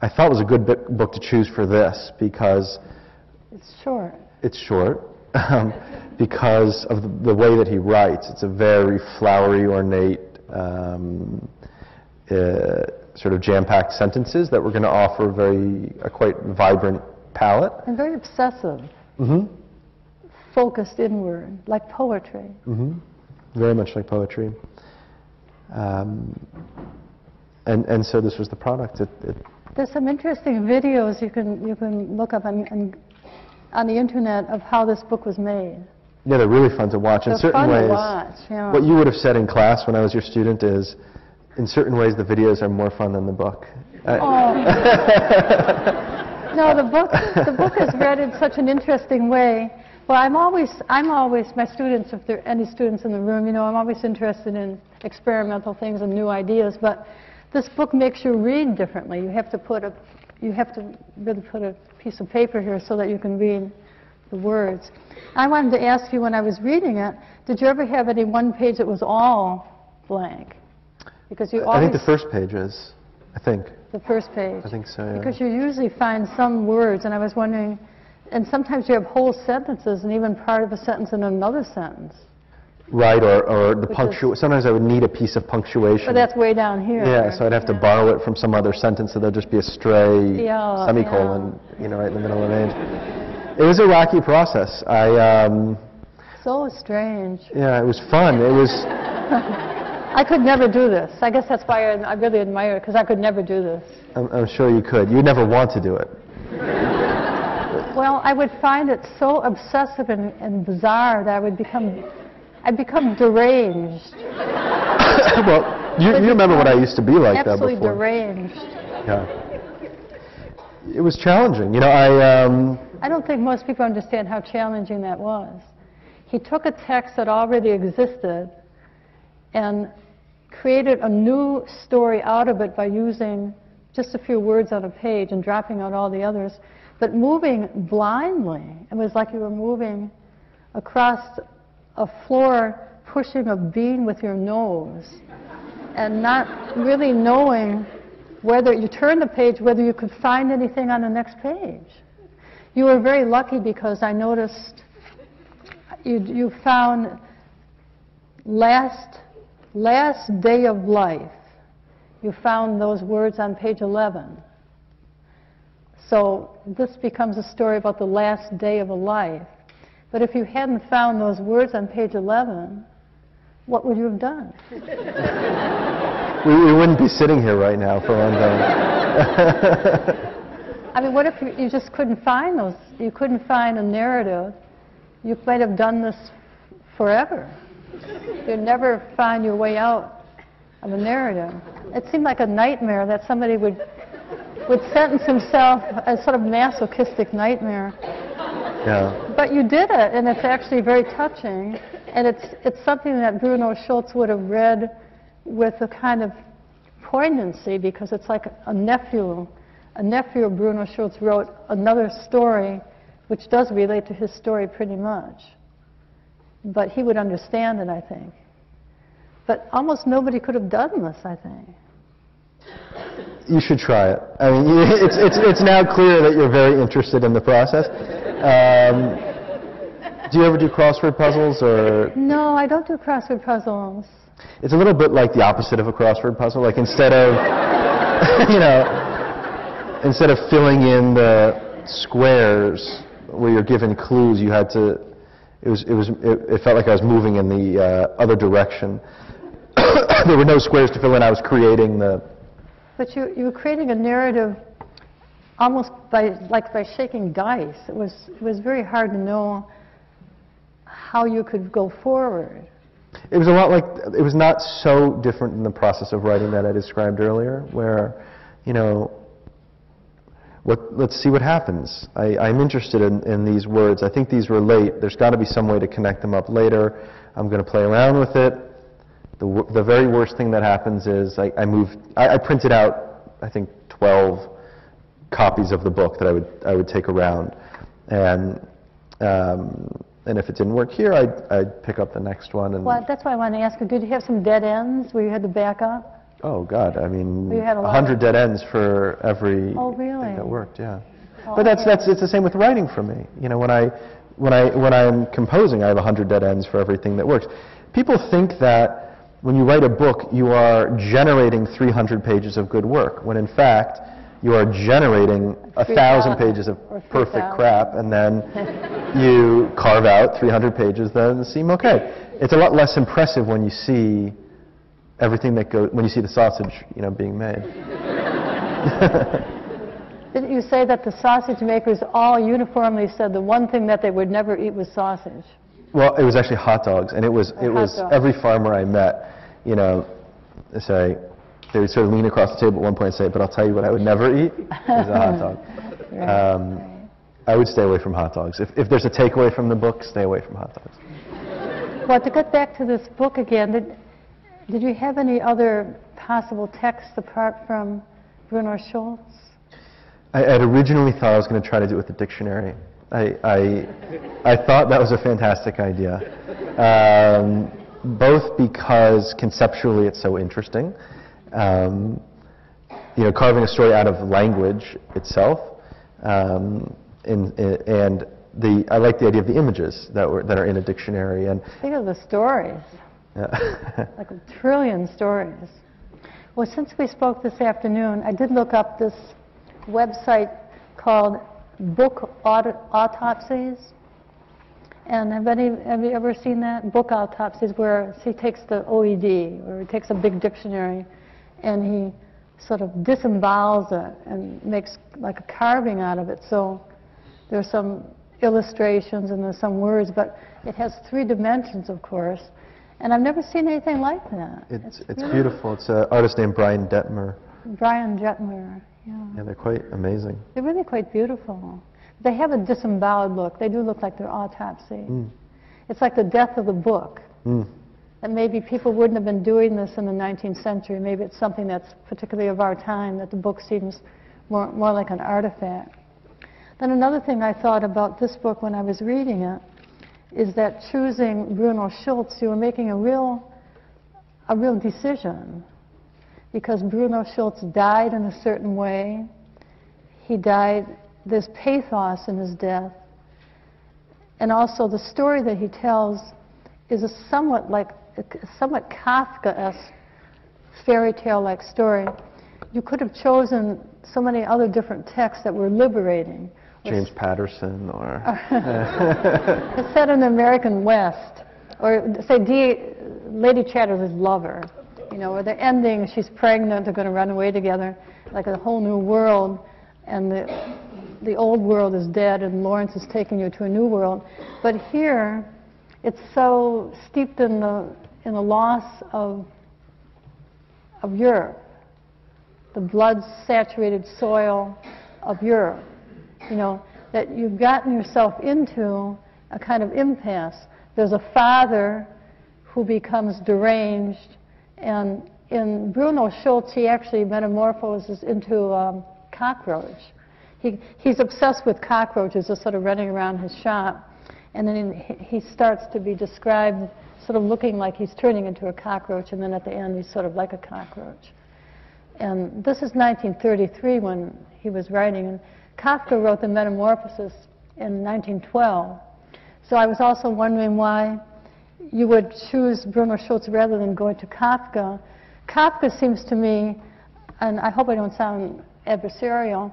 C: I thought it was a good book to choose for this because
B: it's short.
C: It's short. Because of the way that he writes. It's a very flowery, ornate, sort of jam-packed sentences that we're going to offer a quite vibrant palette.
B: And very obsessive.
C: Mm-hmm.
B: Focused inward, like poetry.
C: Mm-hmm. Very much like poetry. And so this was the product.
B: There's some interesting videos you can look up on the internet of how this book was made.
C: Yeah, they're really fun to watch. In certain ways, what you would have said in class when I was your student is, in certain ways, the videos are more fun than the book.
B: Oh. No, the book is read in such an interesting way. Well, I'm always, my students, if there are any students in the room, you know, I'm always interested in experimental things and new ideas, but this book makes you read differently. You have to really put a piece of paper here so that you can read the words. I wanted to ask you, when I was reading it, did you ever have any one page that was all blank? Because you always...
C: I think the first page is, I think.
B: The first page?
C: I think so, yeah.
B: Because you usually find some words, and I was wondering, and sometimes you have whole sentences and even part of a sentence in another sentence.
C: Right, or the punctuation. Sometimes I would need a piece of punctuation.
B: But that's way down here.
C: Yeah, so I'd have to borrow it from some other sentence, so there'd just be a stray semicolon, you know, right in the middle of an age. It was a rocky process.
B: So strange.
C: Yeah, it was fun. It was.
B: I could never do this. I guess that's why I really admire it, because I could never do this.
C: I'm sure you could. You'd never want to do it.
B: Well, I would find it so obsessive and bizarre that I'd become deranged.
C: Well, you remember what I used to be like that before.
B: Absolutely deranged.
C: Yeah. It was challenging. You know,
B: I don't think most people understand how challenging that was. He took a text that already existed and created a new story out of it by using just a few words on a page and dropping out all the others, but moving blindly. It was like you were moving across a floor, pushing a bean with your nose, and not really knowing whether you turn the page, whether you could find anything on the next page. You were very lucky because I noticed you found last day of life. You found those words on page 11. So this becomes a story about the last day of a life. But if you hadn't found those words on page 11, what would you have done?
C: we wouldn't be sitting here right now for one thing.
B: I mean, what if you just couldn't find those? You couldn't find a narrative. You might have done this forever. You'd never find your way out of a narrative. It seemed like a nightmare that somebody would sentence himself, a sort of masochistic nightmare.
C: Yeah.
B: But you did it, and it's actually very touching. And it's something that Bruno Schulz would have read with a kind of poignancy, because it's like a nephew of Bruno Schulz wrote another story which does relate to his story pretty much. But he would understand it, I think. But almost nobody could have done this, I think.
C: You should try it. I mean, it's now clear that you're very interested in the process. Do you ever do crossword puzzles, or?
B: No, I don't do crossword puzzles.
C: It's a little bit like the opposite of a crossword puzzle. Like instead of, instead of filling in the squares where you're given clues, you had to. It felt like I was moving in the other direction. There were no squares to fill in. I was creating the.
B: But you were creating a narrative almost by shaking dice. It was very hard to know how you could go forward.
C: It was a lot like, it was not so different in the process of writing that I described earlier, where, let's see what happens. I'm interested in these words. I think these relate. There's got to be some way to connect them up later. I'm going to play around with it. The very worst thing that happens is I printed out, I think, 12 copies of the book that I would take around, and if it didn't work here, I'd pick up the next one. And
B: well, that's why I wanted to ask you, did you have some dead ends where you had to back up?
C: Oh, God, I mean,
B: you had
C: 100 dead ends for every thing that worked, yeah. Oh, but it's the same with writing for me. When I'm composing, I have 100 dead ends for everything that works. People think that when you write a book, you are generating 300 pages of good work, when in fact, you are generating 1,000 pages of perfect crap, and then you carve out 300 pages that seem okay. It's a lot less impressive when you see everything that goes, when you see the sausage, being made.
B: Didn't you say that the sausage makers all uniformly said the one thing that they would never eat was sausage?
C: Well, it was actually hot dogs, and it was every farmer I met, they would sort of lean across the table at one point and say, "But I'll tell you what I would never eat is a hot dog." Right. I would stay away from hot dogs. If there's a takeaway from the book, stay away from hot dogs.
B: Well, to get back to this book again, did you have any other possible texts apart from Bruno Schulz?
C: I had originally thought I was going to try to do it with a dictionary. I thought that was a fantastic idea, both because conceptually it's so interesting. Carving a story out of language itself, and I like the idea of the images that are in a dictionary. And
B: think of the stories, like a trillion stories. Well, since we spoke this afternoon, I did look up this website called Book Autopsies, And have you ever seen that? Book Autopsies, where he takes the OED, or he takes a big dictionary, and he sort of disembowels it and makes like a carving out of it. So there's some illustrations and there's some words, but it has 3 dimensions, of course. And I've never seen anything like that.
C: It's beautiful. It's an artist named Brian Detmer.
B: Brian Detmer, yeah.
C: Yeah, they're quite amazing.
B: They're really quite beautiful. They have a disemboweled look. They do look like they're autopsy. It's like the death of the book. And maybe people wouldn't have been doing this in the 19th century. Maybe it's something that's particularly of our time, that the book seems more like an artifact. Then another thing I thought about this book when I was reading it is that choosing Bruno Schulz, you were making a real decision, because Bruno Schulz died in a certain way. He died, there's pathos in his death, and also the story that he tells is a somewhat Kafka-esque fairy tale-like story. You could have chosen so many other different texts that were liberating.
C: James Patterson, or
B: it's set in the American West, or say Lady Chatterley's Lover, you know, where the ending, she's pregnant, they're going to run away together, like a whole new world, and the old world is dead, and Lawrence is taking you to a new world. But here, it's so steeped in the loss of Europe, the blood-saturated soil of Europe. You know, that you've gotten yourself into a kind of impasse. There's a father who becomes deranged, and in Bruno Schulz, he actually metamorphoses into a cockroach. He's obsessed with cockroaches, just sort of running around his shop, and then he starts to be described sort of looking like he's turning into a cockroach, and then at the end he's sort of like a cockroach. And this is 1933 when he was writing, and Kafka wrote the Metamorphosis in 1912. So I was also wondering why you would choose Bruno Schulz rather than going to Kafka. Kafka seems to me, and I hope I don't sound adversarial,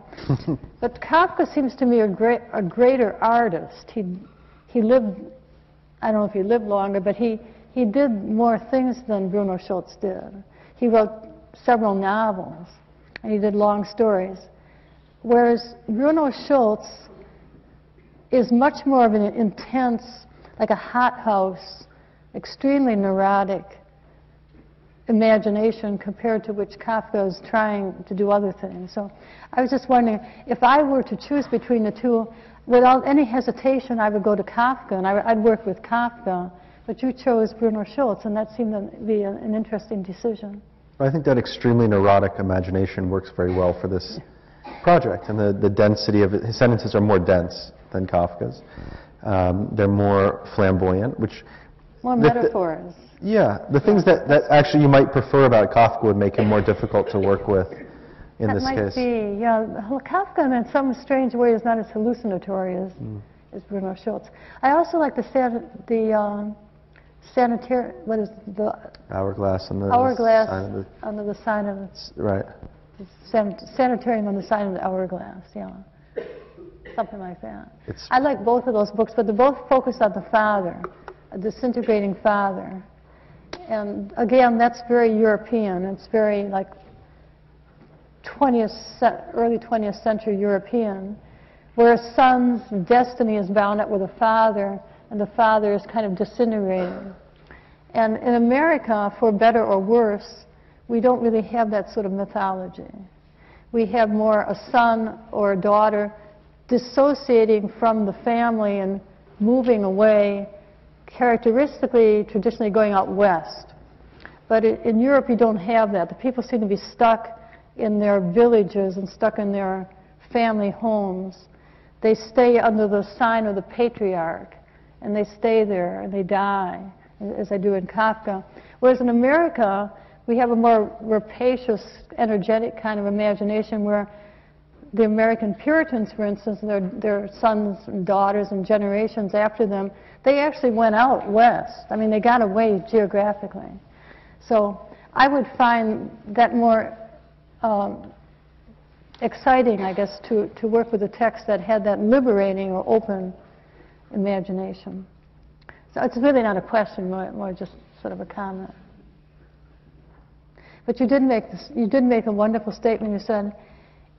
B: but Kafka seems to me a greater artist. He lived, I don't know if he lived longer, but he did more things than Bruno Schulz did. He wrote several novels, and he did long stories. Whereas Bruno Schulz is much more of an intense, like a hothouse, extremely neurotic imagination compared to which Kafka is trying to do other things. So I was just wondering, if I were to choose between the two, without any hesitation, I would go to Kafka, and I'd work with Kafka. But you chose Bruno Schulz, and that seemed to be an interesting decision.
C: I think that extremely neurotic imagination works very well for this project, and the density of it. His sentences are more dense than Kafka's. They're more flamboyant, which...
B: More metaphors.
C: Yeah, the things that actually you might prefer about Kafka would make him more difficult to work with in this case.
B: That might be, yeah. Kafka in some strange way is not as hallucinatory as Bruno Schulz. I also like the sanitary, what is the...
C: Hourglass on the
B: hourglass
C: sign of the...
B: under the sign of the...
C: Right.
B: Sanitarium on the side of the hourglass, yeah. Something like that. I like both of those books, but they're both focused on the father, a disintegrating father. And again, that's very European. It's very like early 20th century European, where a son's destiny is bound up with a father, and the father is kind of disintegrating. And in America, for better or worse, we don't really have that sort of mythology. We have more a son or a daughter dissociating from the family and moving away, characteristically, traditionally going out west. But in Europe, you don't have that. The people seem to be stuck in their villages and stuck in their family homes. They stay under the sign of the patriarch, and they stay there, and they die, as I do in Kafka. Whereas in America, we have a more rapacious, energetic kind of imagination where the American Puritans, for instance, their sons and daughters and generations after them, they actually went out west. I mean, they got away geographically. So I would find that more exciting, I guess, to work with a text that had that liberating or open imagination. So it's really not a question, more just sort of a comment. But you did make a wonderful statement. You said,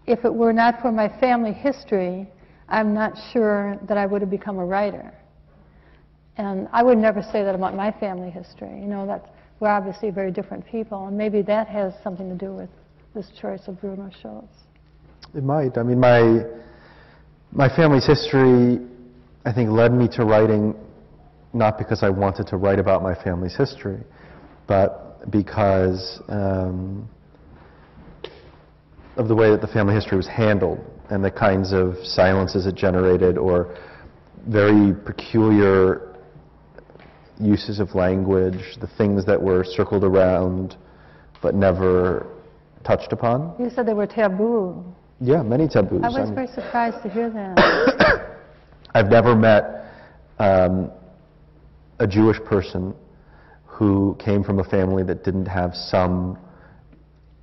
B: if it were not for my family history, I'm not sure that I would have become a writer. And I would never say that about my family history. You know, that we're obviously very different people, and maybe that has something to do with this choice of Bruno Schulz.
C: It might. I mean, my family's history, I think, led me to writing not because I wanted to write about my family's history, but because of the way that the family history was handled and the kinds of silences it generated, or very peculiar uses of language, the things that were circled around but never touched upon.
B: You said they were taboo.
C: Yeah, many taboos.
B: I was very surprised to hear that.
C: I've never met a Jewish person who came from a family that didn't have some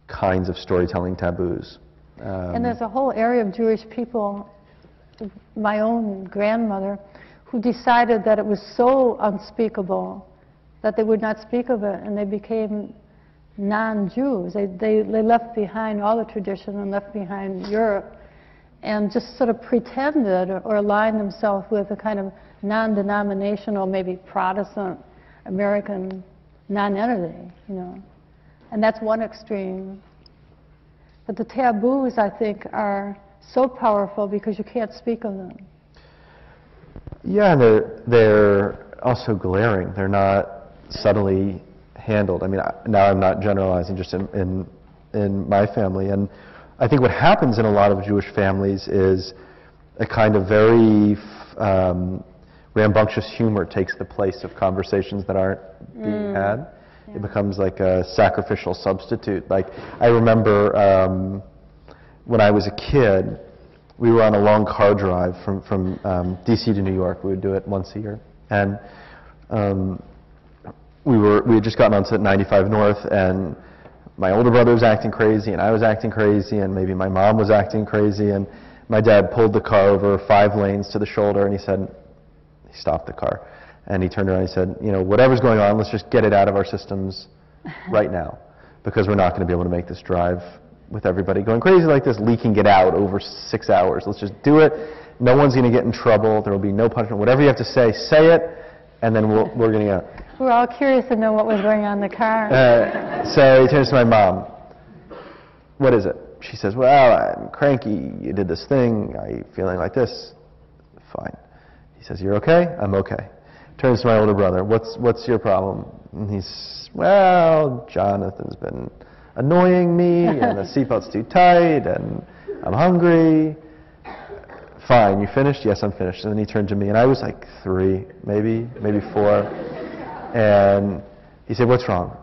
C: kinds of storytelling taboos.
B: And there's a whole area of Jewish people, my own grandmother, who decided that it was so unspeakable that they would not speak of it, and they became non-Jews. They left behind all the tradition and left behind Europe, and just sort of pretended or aligned themselves with a kind of non-denominational, maybe Protestant American non-entity, you know. And that's one extreme. But the taboos, I think, are so powerful because you can't speak of them.
C: Yeah, they're also glaring. They're not subtly handled. I mean, now I'm not generalizing, just in my family. And I think what happens in a lot of Jewish families is a kind of very rambunctious humor takes the place of conversations that aren't being had. Yeah. It becomes like a sacrificial substitute. Like, I remember when I was a kid, we were on a long car drive from D.C. to New York. We would do it once a year. And we had just gotten onto 95 North, and my older brother was acting crazy, and I was acting crazy, and maybe my mom was acting crazy, and my dad pulled the car over 5 lanes to the shoulder, and he stopped the car. And he turned around and he said, you know, whatever's going on, let's just get it out of our systems right now, because we're not going to be able to make this drive with everybody going crazy like this, leaking it out over 6 hours. Let's just do it. No one's going to get in trouble. There will be no punishment. Whatever you have to say it, and then we're going to go.
B: We're all curious to know what was going on in the car.
C: So he turns to my mom. What is it? She says, well, I'm cranky. You did this thing. I'm feeling like this. Fine. He says, you're okay? I'm okay. Turns to my older brother. What's your problem? And he's, well, Jonathan's been annoying me, and the seatbelt's too tight, and I'm hungry. Fine, you finished? Yes, I'm finished. And then he turned to me, and I was like 3, maybe 4. And he said, what's wrong?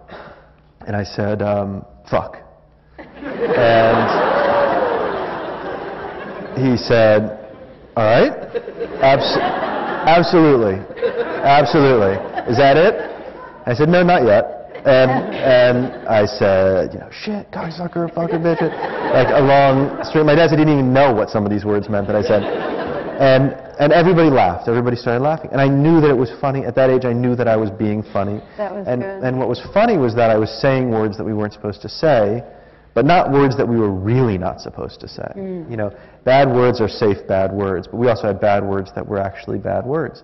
C: And I said, fuck. And he said, all right, absolutely. Is that it? I said, no, not yet. And I said, you know, shit, cocksucker, fucking bitch. Like a long string. My dad said he didn't even know what some of these words meant that I said. And everybody laughed. Everybody started laughing. And I knew that it was funny. At that age, I knew that I was being funny.
B: That was good.
C: And what was funny was that I was saying words that we weren't supposed to say, but not words that we were really not supposed to say. You know, bad words are safe bad words, but we also had bad words that were actually bad words.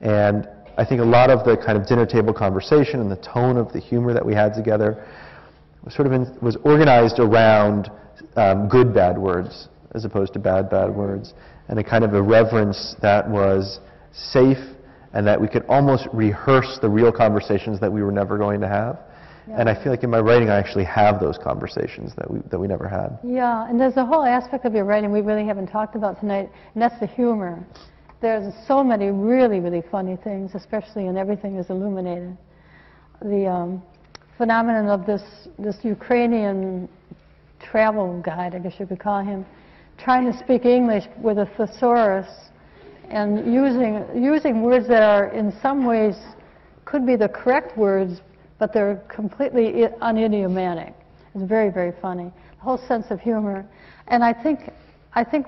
C: And I think a lot of the kind of dinner table conversation and the tone of the humor that we had together was organized around good bad words as opposed to bad words, and a kind of a reverence that was safe and that we could almost rehearse the real conversations that we were never going to have. Yeah. And I feel like in my writing I actually have those conversations that we never had.
B: Yeah, and there's a whole aspect of your writing we really haven't talked about tonight, and that's the humor. There's so many really, really funny things, especially in Everything is Illuminated. The phenomenon of this Ukrainian travel guide, I guess you could call him, trying to speak English with a thesaurus and using words that are in some ways could be the correct words, but they're completely unidiomatic. It's very, very funny. The whole sense of humor. And I think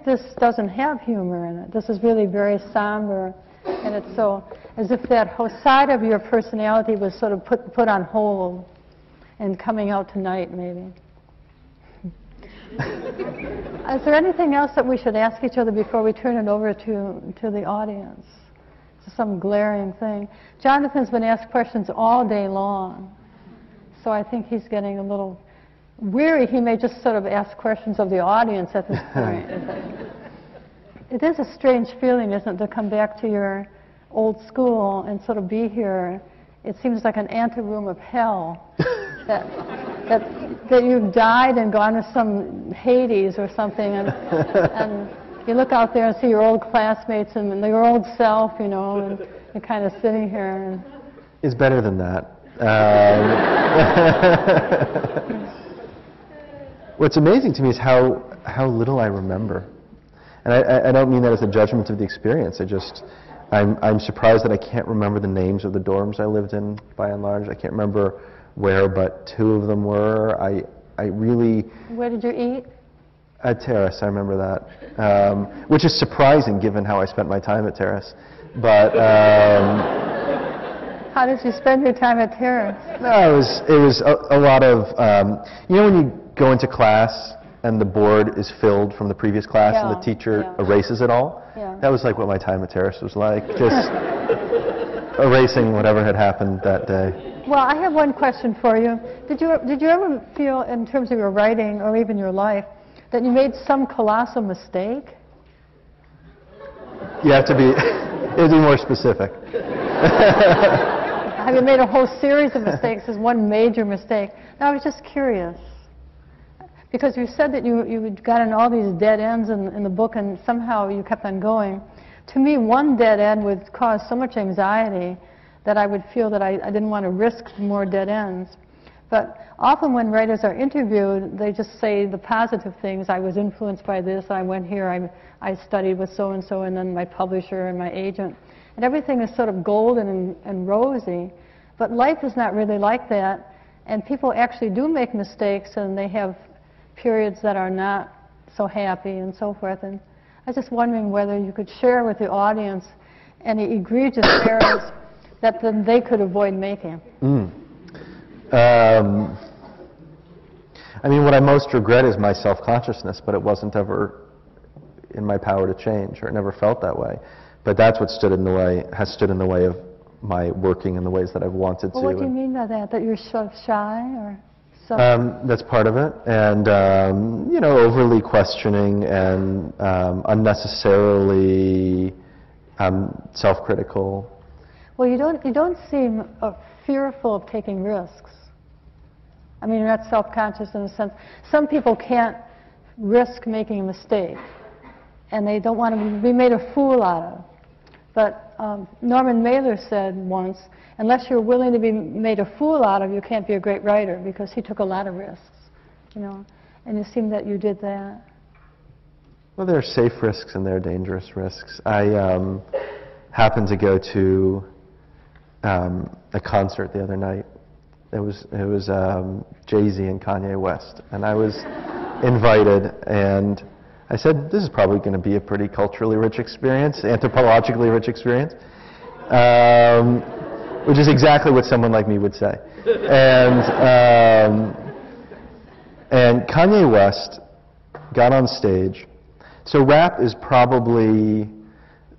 B: this doesn't have humor in it. This is really very somber And it's so, as if that whole side of your personality was sort of put on hold and coming out tonight, maybe. Is there anything else that we should ask each other before we turn it over to the audience? Some glaring thing. Jonathan's been asked questions all day long, so I think he's getting a little weary. He may just sort of ask questions of the audience at this point. It is a strange feeling, isn't it, to come back to your old school and sort of be here. It seems like an anteroom of hell, that you've died and gone to some Hades or something, and you look out there and see your old classmates and your old self, you know, and you're kind of sitting here. And
C: it's better than that. What's amazing to me is how little I remember. And I don't mean that as a judgment of the experience. I'm surprised that I can't remember the names of the dorms I lived in, by and large. I can't remember where, but 2 of them were. I really...
B: Where did you eat?
C: At Terrace, I remember that. Which is surprising, given how I spent my time at Terrace. But...
B: How did you spend your time at Terrace?
C: No, it was a lot of... you know when you go into class and the board is filled from the previous class and the teacher erases it all?
B: Yeah.
C: That was like what my time at Terrace was like, just erasing whatever had happened that day.
B: Well, I have one question for you. Did you ever feel, in terms of your writing or even your life, that you made some colossal mistake?
C: You have to be more specific.
B: Have you made a whole series of mistakes as one major mistake? Now, I was just curious. Because you said that you had gotten all these dead ends in the book and somehow you kept on going. To me, one dead end would cause so much anxiety that I would feel that I didn't want to risk more dead ends. But often when writers are interviewed, they just say the positive things. I was influenced by this, I went here, I studied with so-and-so, and then my publisher and my agent. And everything is sort of golden and rosy. But life is not really like that. And people actually do make mistakes, and they have periods that are not so happy and so forth. And I was just wondering whether you could share with the audience any egregious errors that then they could avoid making.
C: I mean, what I most regret is my self-consciousness, but it wasn't ever in my power to change, or it never felt that way. But that's what has stood in the way of my working in the ways that I've wanted to.
B: Well, what do you mean by that? That you're sort of shy, or?
C: That's part of it, and you know, overly questioning and unnecessarily self-critical.
B: Well, you don't seem fearful of taking risks. I mean, you're not self-conscious in a sense. Some people can't risk making a mistake, and they don't want to be made a fool out of. But Norman Mailer said once, unless you're willing to be made a fool out of, you can't be a great writer, because he took a lot of risks, you know. And it seemed that you did that.
C: Well, there are safe risks and there are dangerous risks. I happened to go to a concert the other night. It was Jay-Z and Kanye West, and I was invited, and I said, this is probably going to be a pretty culturally rich experience, anthropologically rich experience, which is exactly what someone like me would say. And Kanye West got on stage. So rap is probably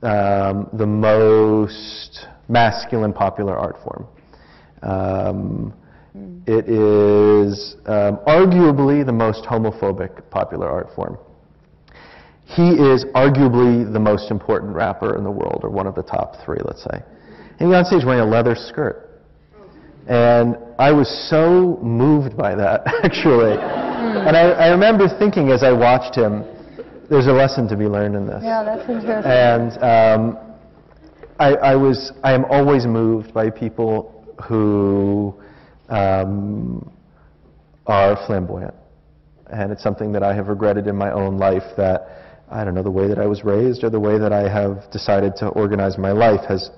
C: the most masculine popular art form. It is arguably the most homophobic popular art form. He is arguably the most important rapper in the world, or one of the top 3, let's say. And he got on stage wearing a leather skirt. And I was so moved by that, actually. And I remember thinking as I watched him, there's a lesson to be learned in this.
B: Yeah, that's interesting.
C: And I am always moved by people who are flamboyant. And it's something that I have regretted in my own life, that I don't know, the way that I was raised or the way that I have decided to organize my life has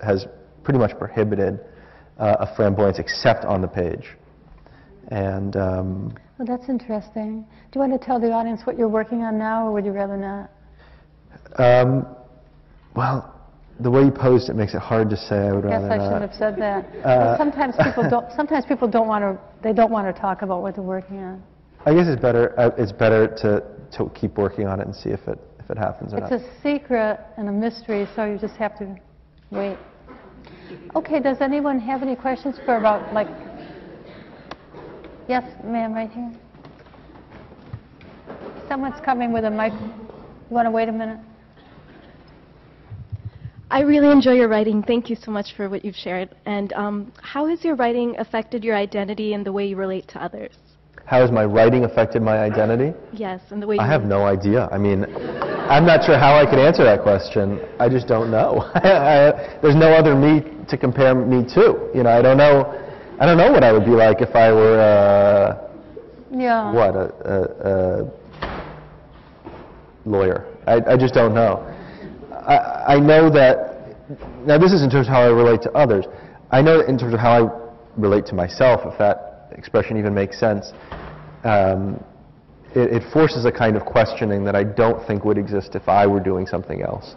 C: pretty much prohibited a flamboyance except on the page. And
B: well, that's interesting. Do you want to tell the audience what you're working on now, or would you rather not?
C: Well, The way you posed it makes it hard to say. I would rather
B: I
C: not.
B: shouldn't have said that. But sometimes people don't. Sometimes people don't want to. They don't want to talk about what they're working on.
C: I guess it's better. It's better to keep working on it and see if it happens or not.
B: It's a secret and a mystery, so you just have to wait. Okay. Does anyone have any questions for about like? Yes, ma'am, right here. Someone's coming with a mic. You want to wait a minute?
D: I really enjoy your writing. Thank you so much for what you've shared. And how has your writing affected your identity and the way you relate to others?
C: How has my writing affected my identity?
D: Yes, and the way you...
C: I have no idea. I mean, I'm not sure how I could answer that question. I just don't know. There's no other me to compare me to. You know, I don't know what I would be like if I were a lawyer. I just don't know. I know that, now this is in terms of how I relate to others. I know in terms of how I relate to myself, if that expression even makes sense, it forces a kind of questioning that I don't think would exist if I were doing something else.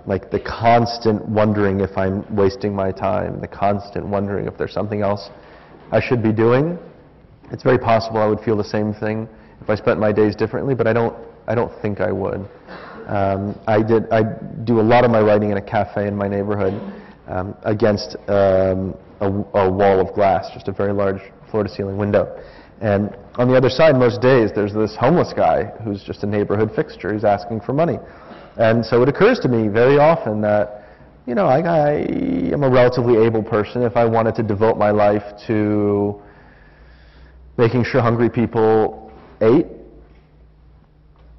C: Like the constant wondering if I'm wasting my time, the constant wondering if there's something else I should be doing. It's very possible I would feel the same thing if I spent my days differently, but I don't think I would. I do a lot of my writing in a cafe in my neighborhood against a wall of glass, just a very large floor-to-ceiling window. And on the other side, most days, there's this homeless guy who's just a neighborhood fixture. He's asking for money. And so it occurs to me very often that, you know, I am a relatively able person. If I wanted to devote my life to making sure hungry people ate,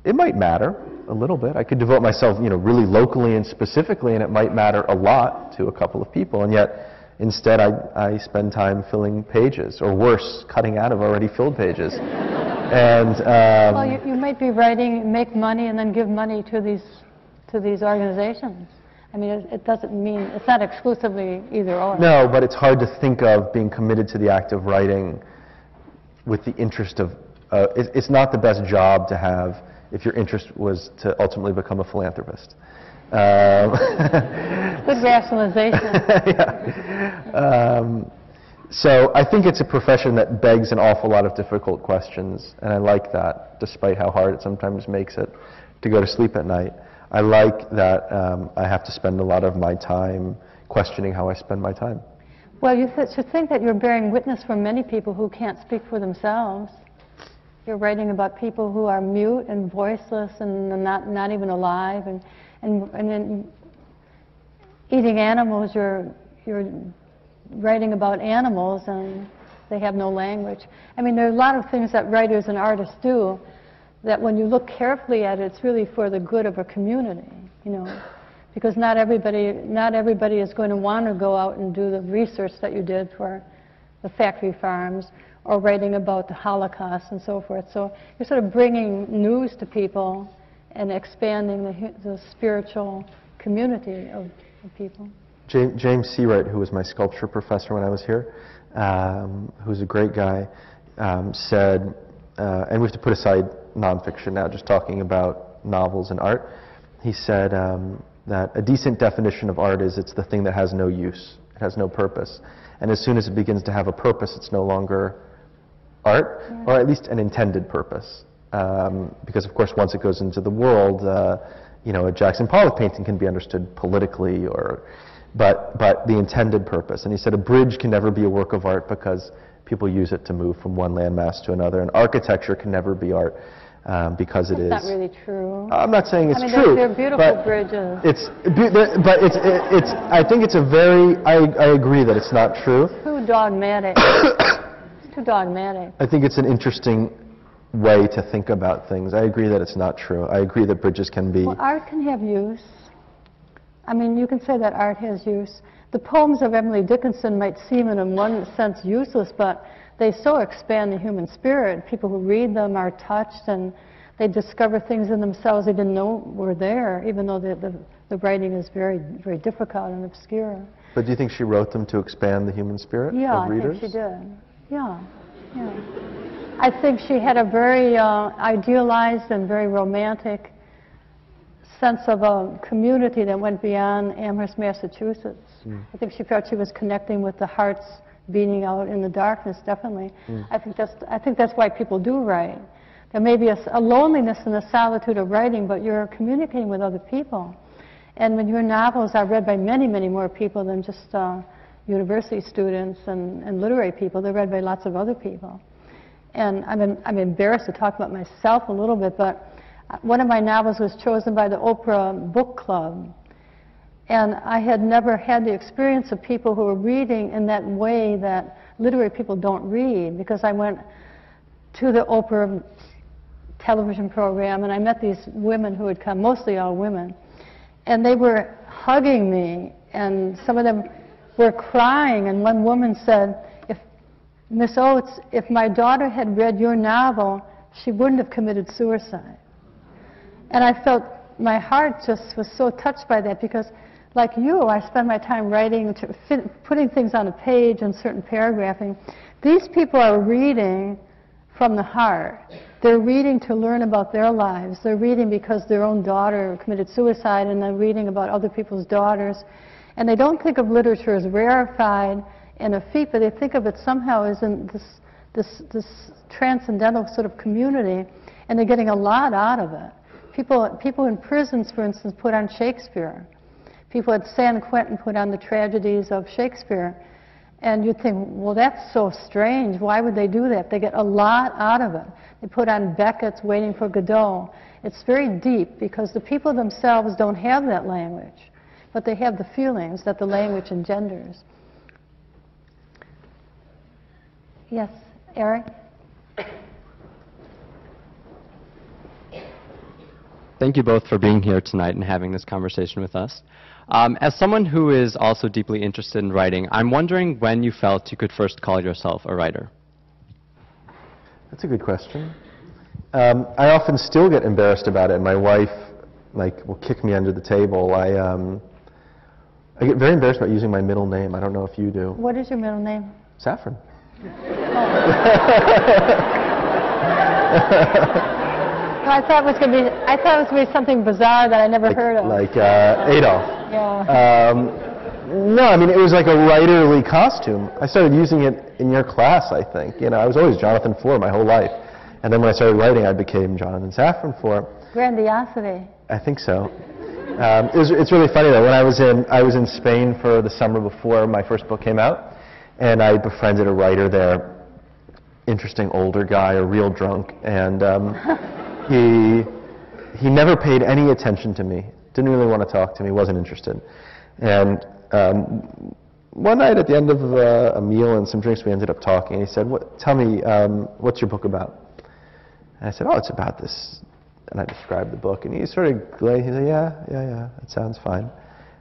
C: it might matter a little bit. I could devote myself, you know, really locally and specifically, and it might matter a lot to a couple of people. And yet, instead, I spend time filling pages, or worse, cutting out of already filled pages. And
B: well, you might be writing, make money, and then give money to these organizations. I mean, it doesn't mean it's not exclusively either or.
C: No, but it's hard to think of being committed to the act of writing with the interest of. It's not the best job to have if your interest was to ultimately become a philanthropist.
B: Good rationalization.
C: Yeah. So I think it's a profession that begs an awful lot of difficult questions, and I like that, despite how hard it sometimes makes it to go to sleep at night. I like that I have to spend a lot of my time questioning how I spend my time.
B: Well, you should think that you're bearing witness for many people who can't speak for themselves. You're writing about people who are mute and voiceless and not even alive, and then eating animals. You're writing about animals, and they have no language. I mean, there are a lot of things that writers and artists do that, when you look carefully at it, it's really for the good of a community. You know, because not everybody is going to want to go out and do the research that you did for the factory farms, or writing about the Holocaust and so forth. So you're sort of bringing news to people and expanding the spiritual community of people.
C: James Seawright, who was my sculpture professor when I was here, who's a great guy, said, and we have to put aside nonfiction now, just talking about novels and art, he said that a decent definition of art is it's the thing that has no use, it has no purpose. And as soon as it begins to have a purpose, it's no longer art, or at least an intended purpose. Because of course, once it goes into the world, you know, a Jackson Pollock painting can be understood politically, but the intended purpose. And he said a bridge can never be a work of art because people use it to move from one landmass to another. And architecture can never be art because it is.
B: That's not really true.
C: I'm not saying it's
B: I mean,
C: true.
B: They're beautiful bridges.
C: It's. I think it's a very. I agree that it's not true.
B: Too dogmatic. Too dogmatic.
C: I think it's an interesting way to think about things. I agree that it's not true. I agree that bridges can be...
B: Well, art can have use. I mean, you can say that art has use. The poems of Emily Dickinson might seem in one sense useless, but they so expand the human spirit. People who read them are touched, and they discover things in themselves they didn't know were there, even though the writing is very, very difficult and obscure.
C: But do you think she wrote them to expand the human spirit of readers?
B: Yeah, I think she did. Yeah, yeah. I think she had a very idealized and very romantic sense of a community that went beyond Amherst, Massachusetts. I think she felt she was connecting with the hearts beating out in the darkness, definitely. I think that's why people do write. There may be a loneliness in the solitude of writing, but you're communicating with other people. And when your novels are read by many, many more people than just university students and literary people, they're read by lots of other people. And I'm embarrassed to talk about myself a little bit, but one of my novels was chosen by the Oprah Book Club. And I had never had the experience of people who were reading in that way that literary people don't read, because I went to the Oprah television program and I met these women who had come, mostly all women, and they were hugging me, and some of them were crying, and one woman said, Miss Oates, if my daughter had read your novel, she wouldn't have committed suicide. And I felt my heart just was so touched by that, because like you, I spend my time writing, putting things on a page and certain paragraphing. These people are reading from the heart. They're reading to learn about their lives. They're reading because their own daughter committed suicide, and they're reading about other people's daughters. And they don't think of literature as rarefied and effete, but they think of it somehow as in this transcendental sort of community, and they're getting a lot out of it. People in prisons, for instance, put on Shakespeare. People at San Quentin put on the tragedies of Shakespeare. And you'd think, well, that's so strange. Why would they do that? They get a lot out of it. They put on Beckett's Waiting for Godot. It's very deep, because the people themselves don't have that language, but they have the feelings that the language engenders. Yes, Eric?
E: Thank you both for being here tonight and having this conversation with us. As someone who is also deeply interested in writing, I'm wondering when you felt you could first call yourself a writer.
C: That's a good question. I often still get embarrassed about it. My wife will kick me under the table. I get very embarrassed about using my middle name. I don't know if you do.
B: What is your middle name?
C: Saffron.
B: I thought it was going to be something bizarre that I never heard of.
C: Like Adolf.
B: Yeah.
C: No, I mean, it was like a writerly costume. I started using it in your class, I think. You know, I was always Jonathan Four my whole life. And then when I started writing, I became Jonathan Saffron Four.
B: Grandiosity.
C: I think so. It's really funny though. When I was in Spain for the summer before my first book came out, and I befriended a writer there, interesting older guy, a real drunk, and he never paid any attention to me. Didn't really want to talk to me. Wasn't interested. And one night at the end of a meal and some drinks, we ended up talking. And he said, "Tell me, what's your book about?" And I said, "Oh, it's about this." And I described the book, and he sort of glared. He said, yeah, that sounds fine.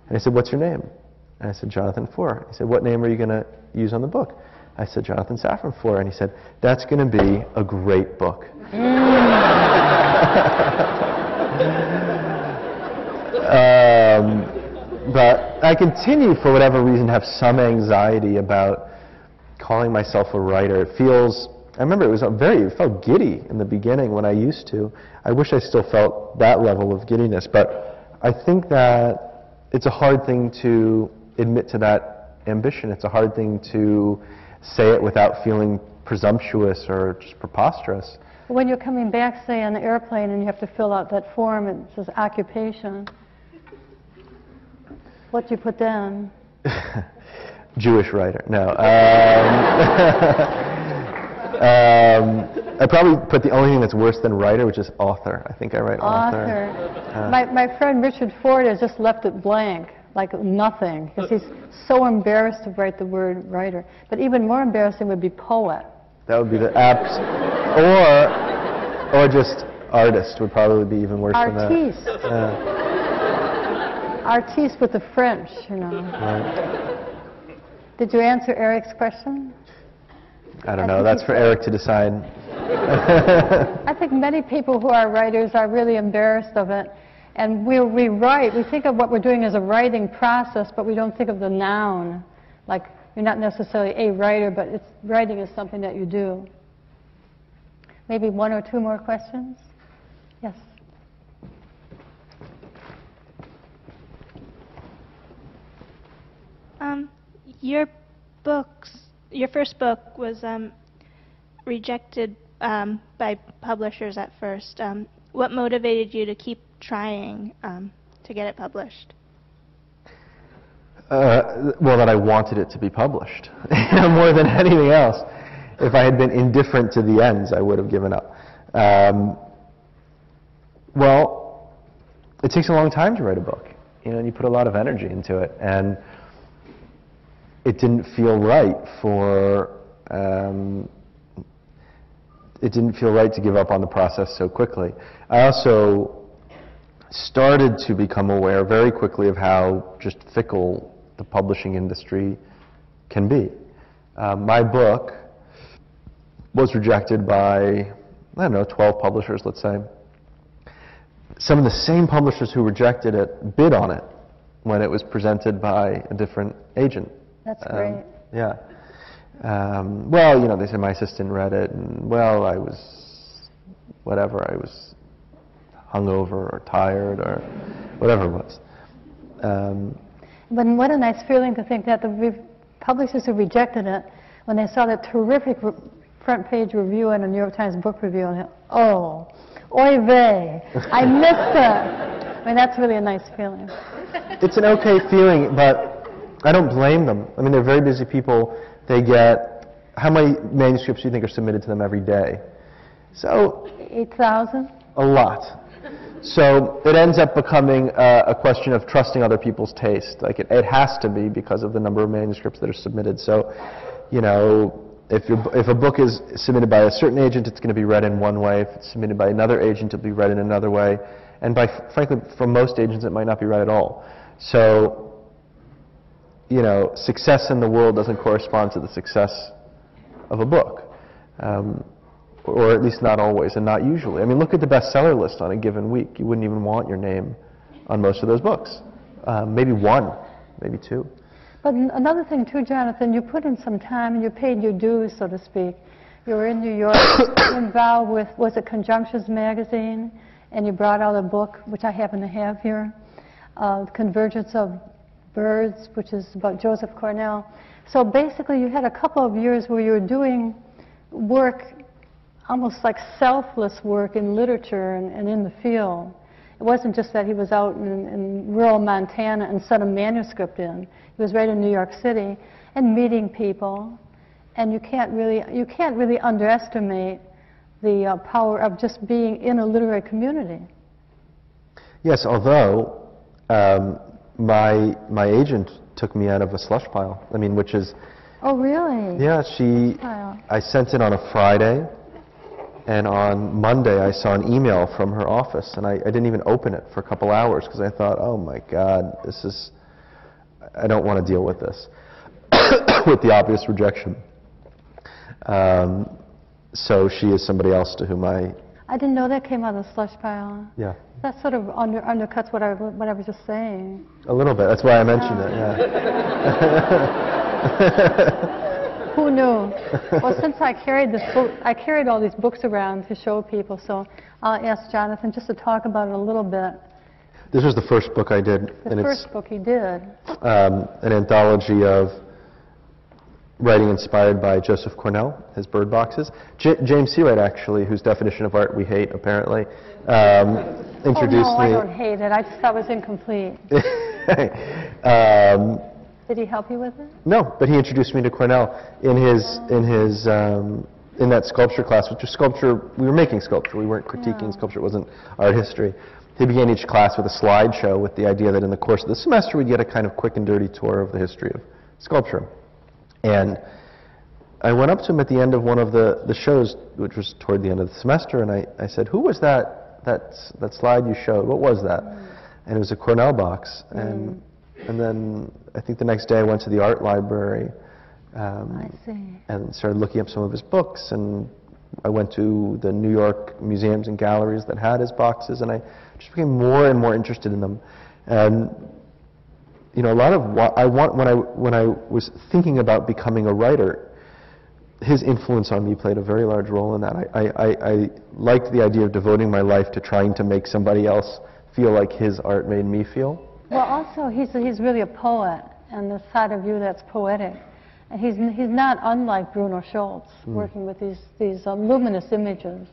C: And I said, "What's your name?" And I said, "Jonathan Four." He said, "What name are you going to use on the book?" I said, "Jonathan Saffron Four." And he said, "That's going to be a great book." But I continue, for whatever reason, to have some anxiety about calling myself a writer. It feels, I remember it felt giddy in the beginning when I used to. I wish I still felt that level of giddiness, but I think that it's a hard thing to admit to that ambition. It's a hard thing to say it without feeling presumptuous or just preposterous.
B: When you're coming back, say, on the airplane, and you have to fill out that form, it says occupation. What do you put down?
C: Jewish writer. No. I probably put the only thing that's worse than writer, which is author. I think I write author.
B: My friend Richard Ford has just left it blank, like nothing, because he's so embarrassed to write the word writer. But even more embarrassing would be poet.
C: That would be the apps, or just artist would probably be even worse than that.
B: Artiste. Artiste with the French, you know.
C: Right.
B: Did you answer Eric's question?
C: I don't know. That's for Eric to decide.
B: I think many people who are writers are really embarrassed of it. And we write. We think of what we're doing as a writing process, but we don't think of the noun. Like, you're not necessarily a writer, but writing is something that you do. Maybe one or two more questions? Yes.
F: Your first book was rejected by publishers at first. What motivated you to keep trying to get it published?
C: Well, that I wanted it to be published more than anything else. If I had been indifferent to the ends, I would have given up. Well, it takes a long time to write a book, and you put a lot of energy into it, and it didn't feel right to give up on the process so quickly. I also started to become aware very quickly of how just fickle the publishing industry can be. My book was rejected by, I don't know, 12 publishers, let's say. Some of the same publishers who rejected it bid on it when it was presented by a different agent.
B: That's great.
C: Yeah. Well, you know, they said my assistant read it, and well, I was hungover or tired or whatever it was.
B: But what a nice feeling to think that the publishers who rejected it, when they saw that terrific front page review in a New York Times book review, and oh, oy vey, I missed it. I mean, that's really a nice feeling.
C: It's an okay feeling, but I don't blame them. I mean, they're very busy people. They get, how many manuscripts do you think are submitted to them every day? So
B: 8,000?
C: A lot. So it ends up becoming a question of trusting other people's taste. Like it has to be because of the number of manuscripts that are submitted. So, you know, if a book is submitted by a certain agent, it's going to be read in one way. If it's submitted by another agent, it'll be read in another way. And frankly, for most agents, it might not be read at all. So, you know, success in the world doesn't correspond to the success of a book. Or at least not always, and not usually. I mean, look at the bestseller list on a given week. You wouldn't even want your name on most of those books. Maybe one, maybe two.
B: But another thing too, Jonathan, you put in some time and you paid your dues, so to speak. You were in New York, involved with, was it Conjunctions magazine, and you brought out a book, which I happen to have here, Convergence of Birds, which is about Joseph Cornell. So basically you had a couple of years where you were doing work, almost like selfless work in literature and in the field. It wasn't just that he was out in rural Montana and sent a manuscript in. He was right in New York City and meeting people. And you can't really underestimate the power of just being in a literary community.
C: Yes, although my agent took me out of a slush pile. I mean, which is...
B: Oh, really?
C: Yeah, I sent it on a Friday. And on Monday, I saw an email from her office, and I didn't even open it for a couple hours because I thought, oh my God, I don't want to deal with this, with the obvious rejection. So she is somebody else to whom I
B: didn't know that came out of the slush pile.
C: Yeah.
B: That sort of undercuts what I was just saying.
C: A little bit. That's why I mentioned it. Yeah.
B: Who knew? Well, since I carried this book, I carried all these books around to show people, so I'll ask Jonathan just to talk about it a little bit.
C: This was the first book I did.
B: The first book he did.
C: An anthology of writing inspired by Joseph Cornell, his bird boxes. James Seawright, actually, whose definition of art we hate, apparently, introduced
B: me.
C: I
B: don't hate it. I just thought it was incomplete. Did he help you with it?
C: No, but he introduced me to Cornell in that sculpture class, which was sculpture. We were making sculpture. We weren't critiquing sculpture. It wasn't art history. He began each class with a slideshow with the idea that in the course of the semester we'd get a kind of quick and dirty tour of the history of sculpture. And I went up to him at the end of one of the shows, which was toward the end of the semester, and I said, "Who was that slide you showed? What was that?" And it was a Cornell box. And then I think the next day I went to the art library and started looking up some of his books, and I went to the New York museums and galleries that had his boxes, and I just became more and more interested in them. And you know, a lot of what when I was thinking about becoming a writer, his influence on me played a very large role in that. I liked the idea of devoting my life to trying to make somebody else feel like his art made me feel.
B: Well, also, he's really a poet. and the side of you that's poetic. And he's not unlike Bruno Schultz, working with these luminous images.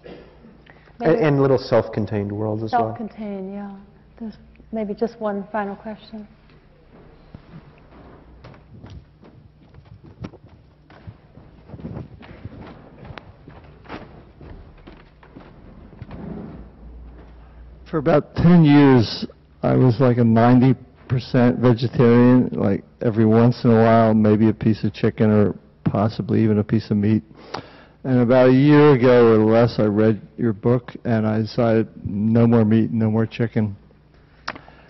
C: And little self-contained worlds as well.
B: Self-contained, yeah. There's maybe just one final question.
G: For about 10 years, I was like a 90% vegetarian, like every once in a while, maybe a piece of chicken or possibly even a piece of meat. And about a year ago or less, I read your book and I decided no more meat, no more chicken.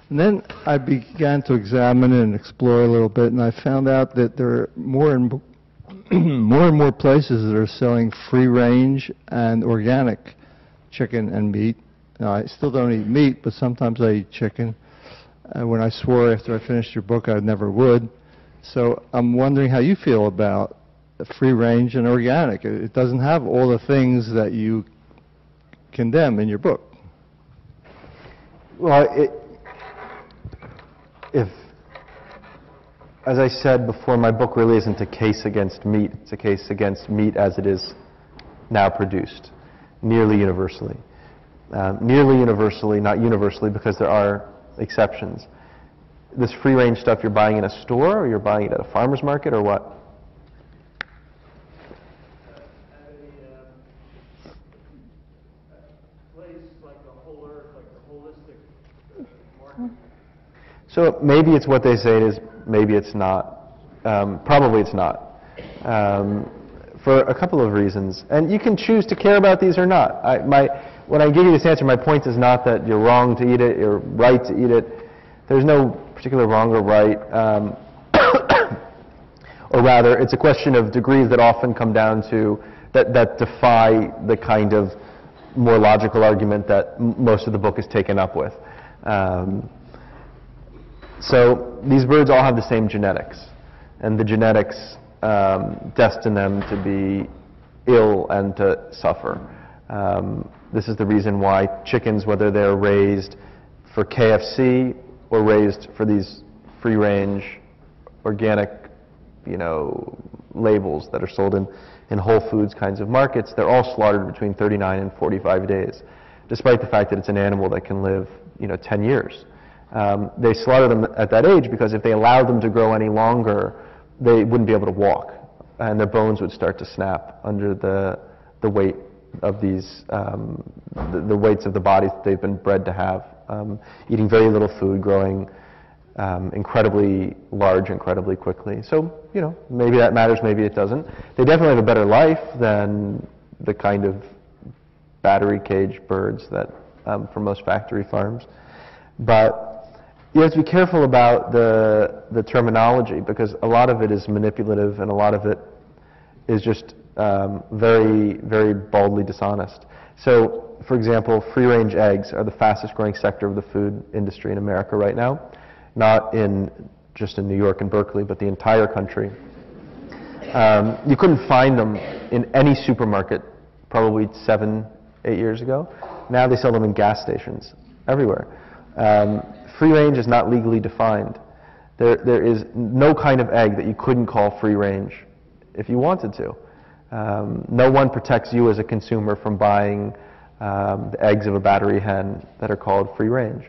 G: And then I began to examine and explore a little bit, and I found out that there are more and more places that are selling free-range and organic chicken and meat. Now, I still don't eat meat, but sometimes I eat chicken. When I swore after I finished your book I never would. So I'm wondering how you feel about free range and organic. It doesn't have all the things that you condemn in your book.
C: Well, as I said before, my book really isn't a case against meat. It's a case against meat as it is now produced, nearly universally. Nearly universally, not universally, because there are exceptions. This free-range stuff you're buying in a store, or you're buying it at a farmer's market, or what? So maybe it's what they say it is, maybe it's not. Probably it's not. For a couple of reasons. And you can choose to care about these or not. When I give you this answer, my point is not that you're wrong to eat it, you're right to eat it. There's no particular wrong or right. Or rather, it's a question of degrees that often come down to, that defy the kind of more logical argument that most of the book is taken up with. So these birds all have the same genetics, and the genetics destine them to be ill and to suffer. This is the reason why chickens, whether they're raised for KFC or raised for these free-range, organic, labels that are sold in Whole Foods kinds of markets, they're all slaughtered between 39 and 45 days, despite the fact that it's an animal that can live, 10 years. They slaughter them at that age because if they allowed them to grow any longer, they wouldn't be able to walk, and their bones would start to snap under the weight of these, the weights of the bodies that they've been bred to have, eating very little food, growing incredibly large, incredibly quickly. So, maybe that matters, maybe it doesn't. They definitely have a better life than the kind of battery cage birds that from most factory farms. But you have to be careful about the terminology, because a lot of it is manipulative and a lot of it is just very, very baldly dishonest. So, for example, free-range eggs are the fastest growing sector of the food industry in America right now. Not just in New York and Berkeley, but the entire country. You couldn't find them in any supermarket probably 7, 8 years ago. Now they sell them in gas stations everywhere. Free range is not legally defined. There is no kind of egg that you couldn't call free range if you wanted to. No one protects you as a consumer from buying the eggs of a battery hen that are called free range.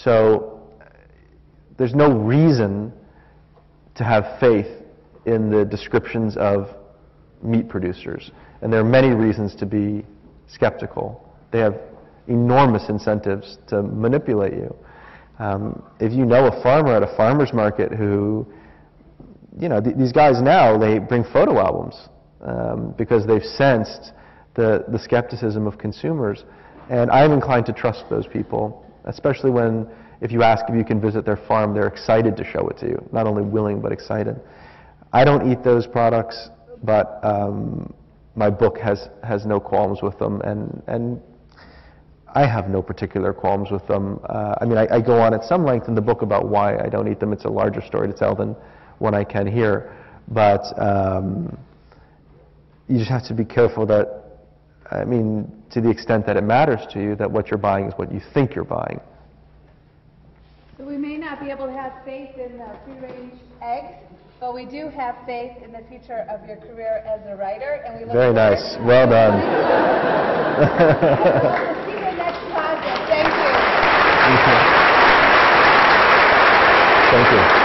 C: So there's no reason to have faith in the descriptions of meat producers. And there are many reasons to be skeptical. They have enormous incentives to manipulate you. If you know a farmer at a farmer's market who, these guys now, they bring photo albums because they've sensed the skepticism of consumers. And I'm inclined to trust those people, especially when, if you ask if you can visit their farm, they're excited to show it to you. Not only willing, but excited. I don't eat those products, but my book has no qualms with them, and I have no particular qualms with them. I go on at some length in the book about why I don't eat them. It's a larger story to tell than one I can here. But you just have to be careful that, to the extent that it matters to you, that what you're buying is what you think you're buying.
A: So we may not not be able to have faith in free-range eggs, but we do have faith in the future of your career as a writer, and we look
C: Very
A: forward
C: nice. Well done.
A: to see your next project. Thank you.
C: Thank you.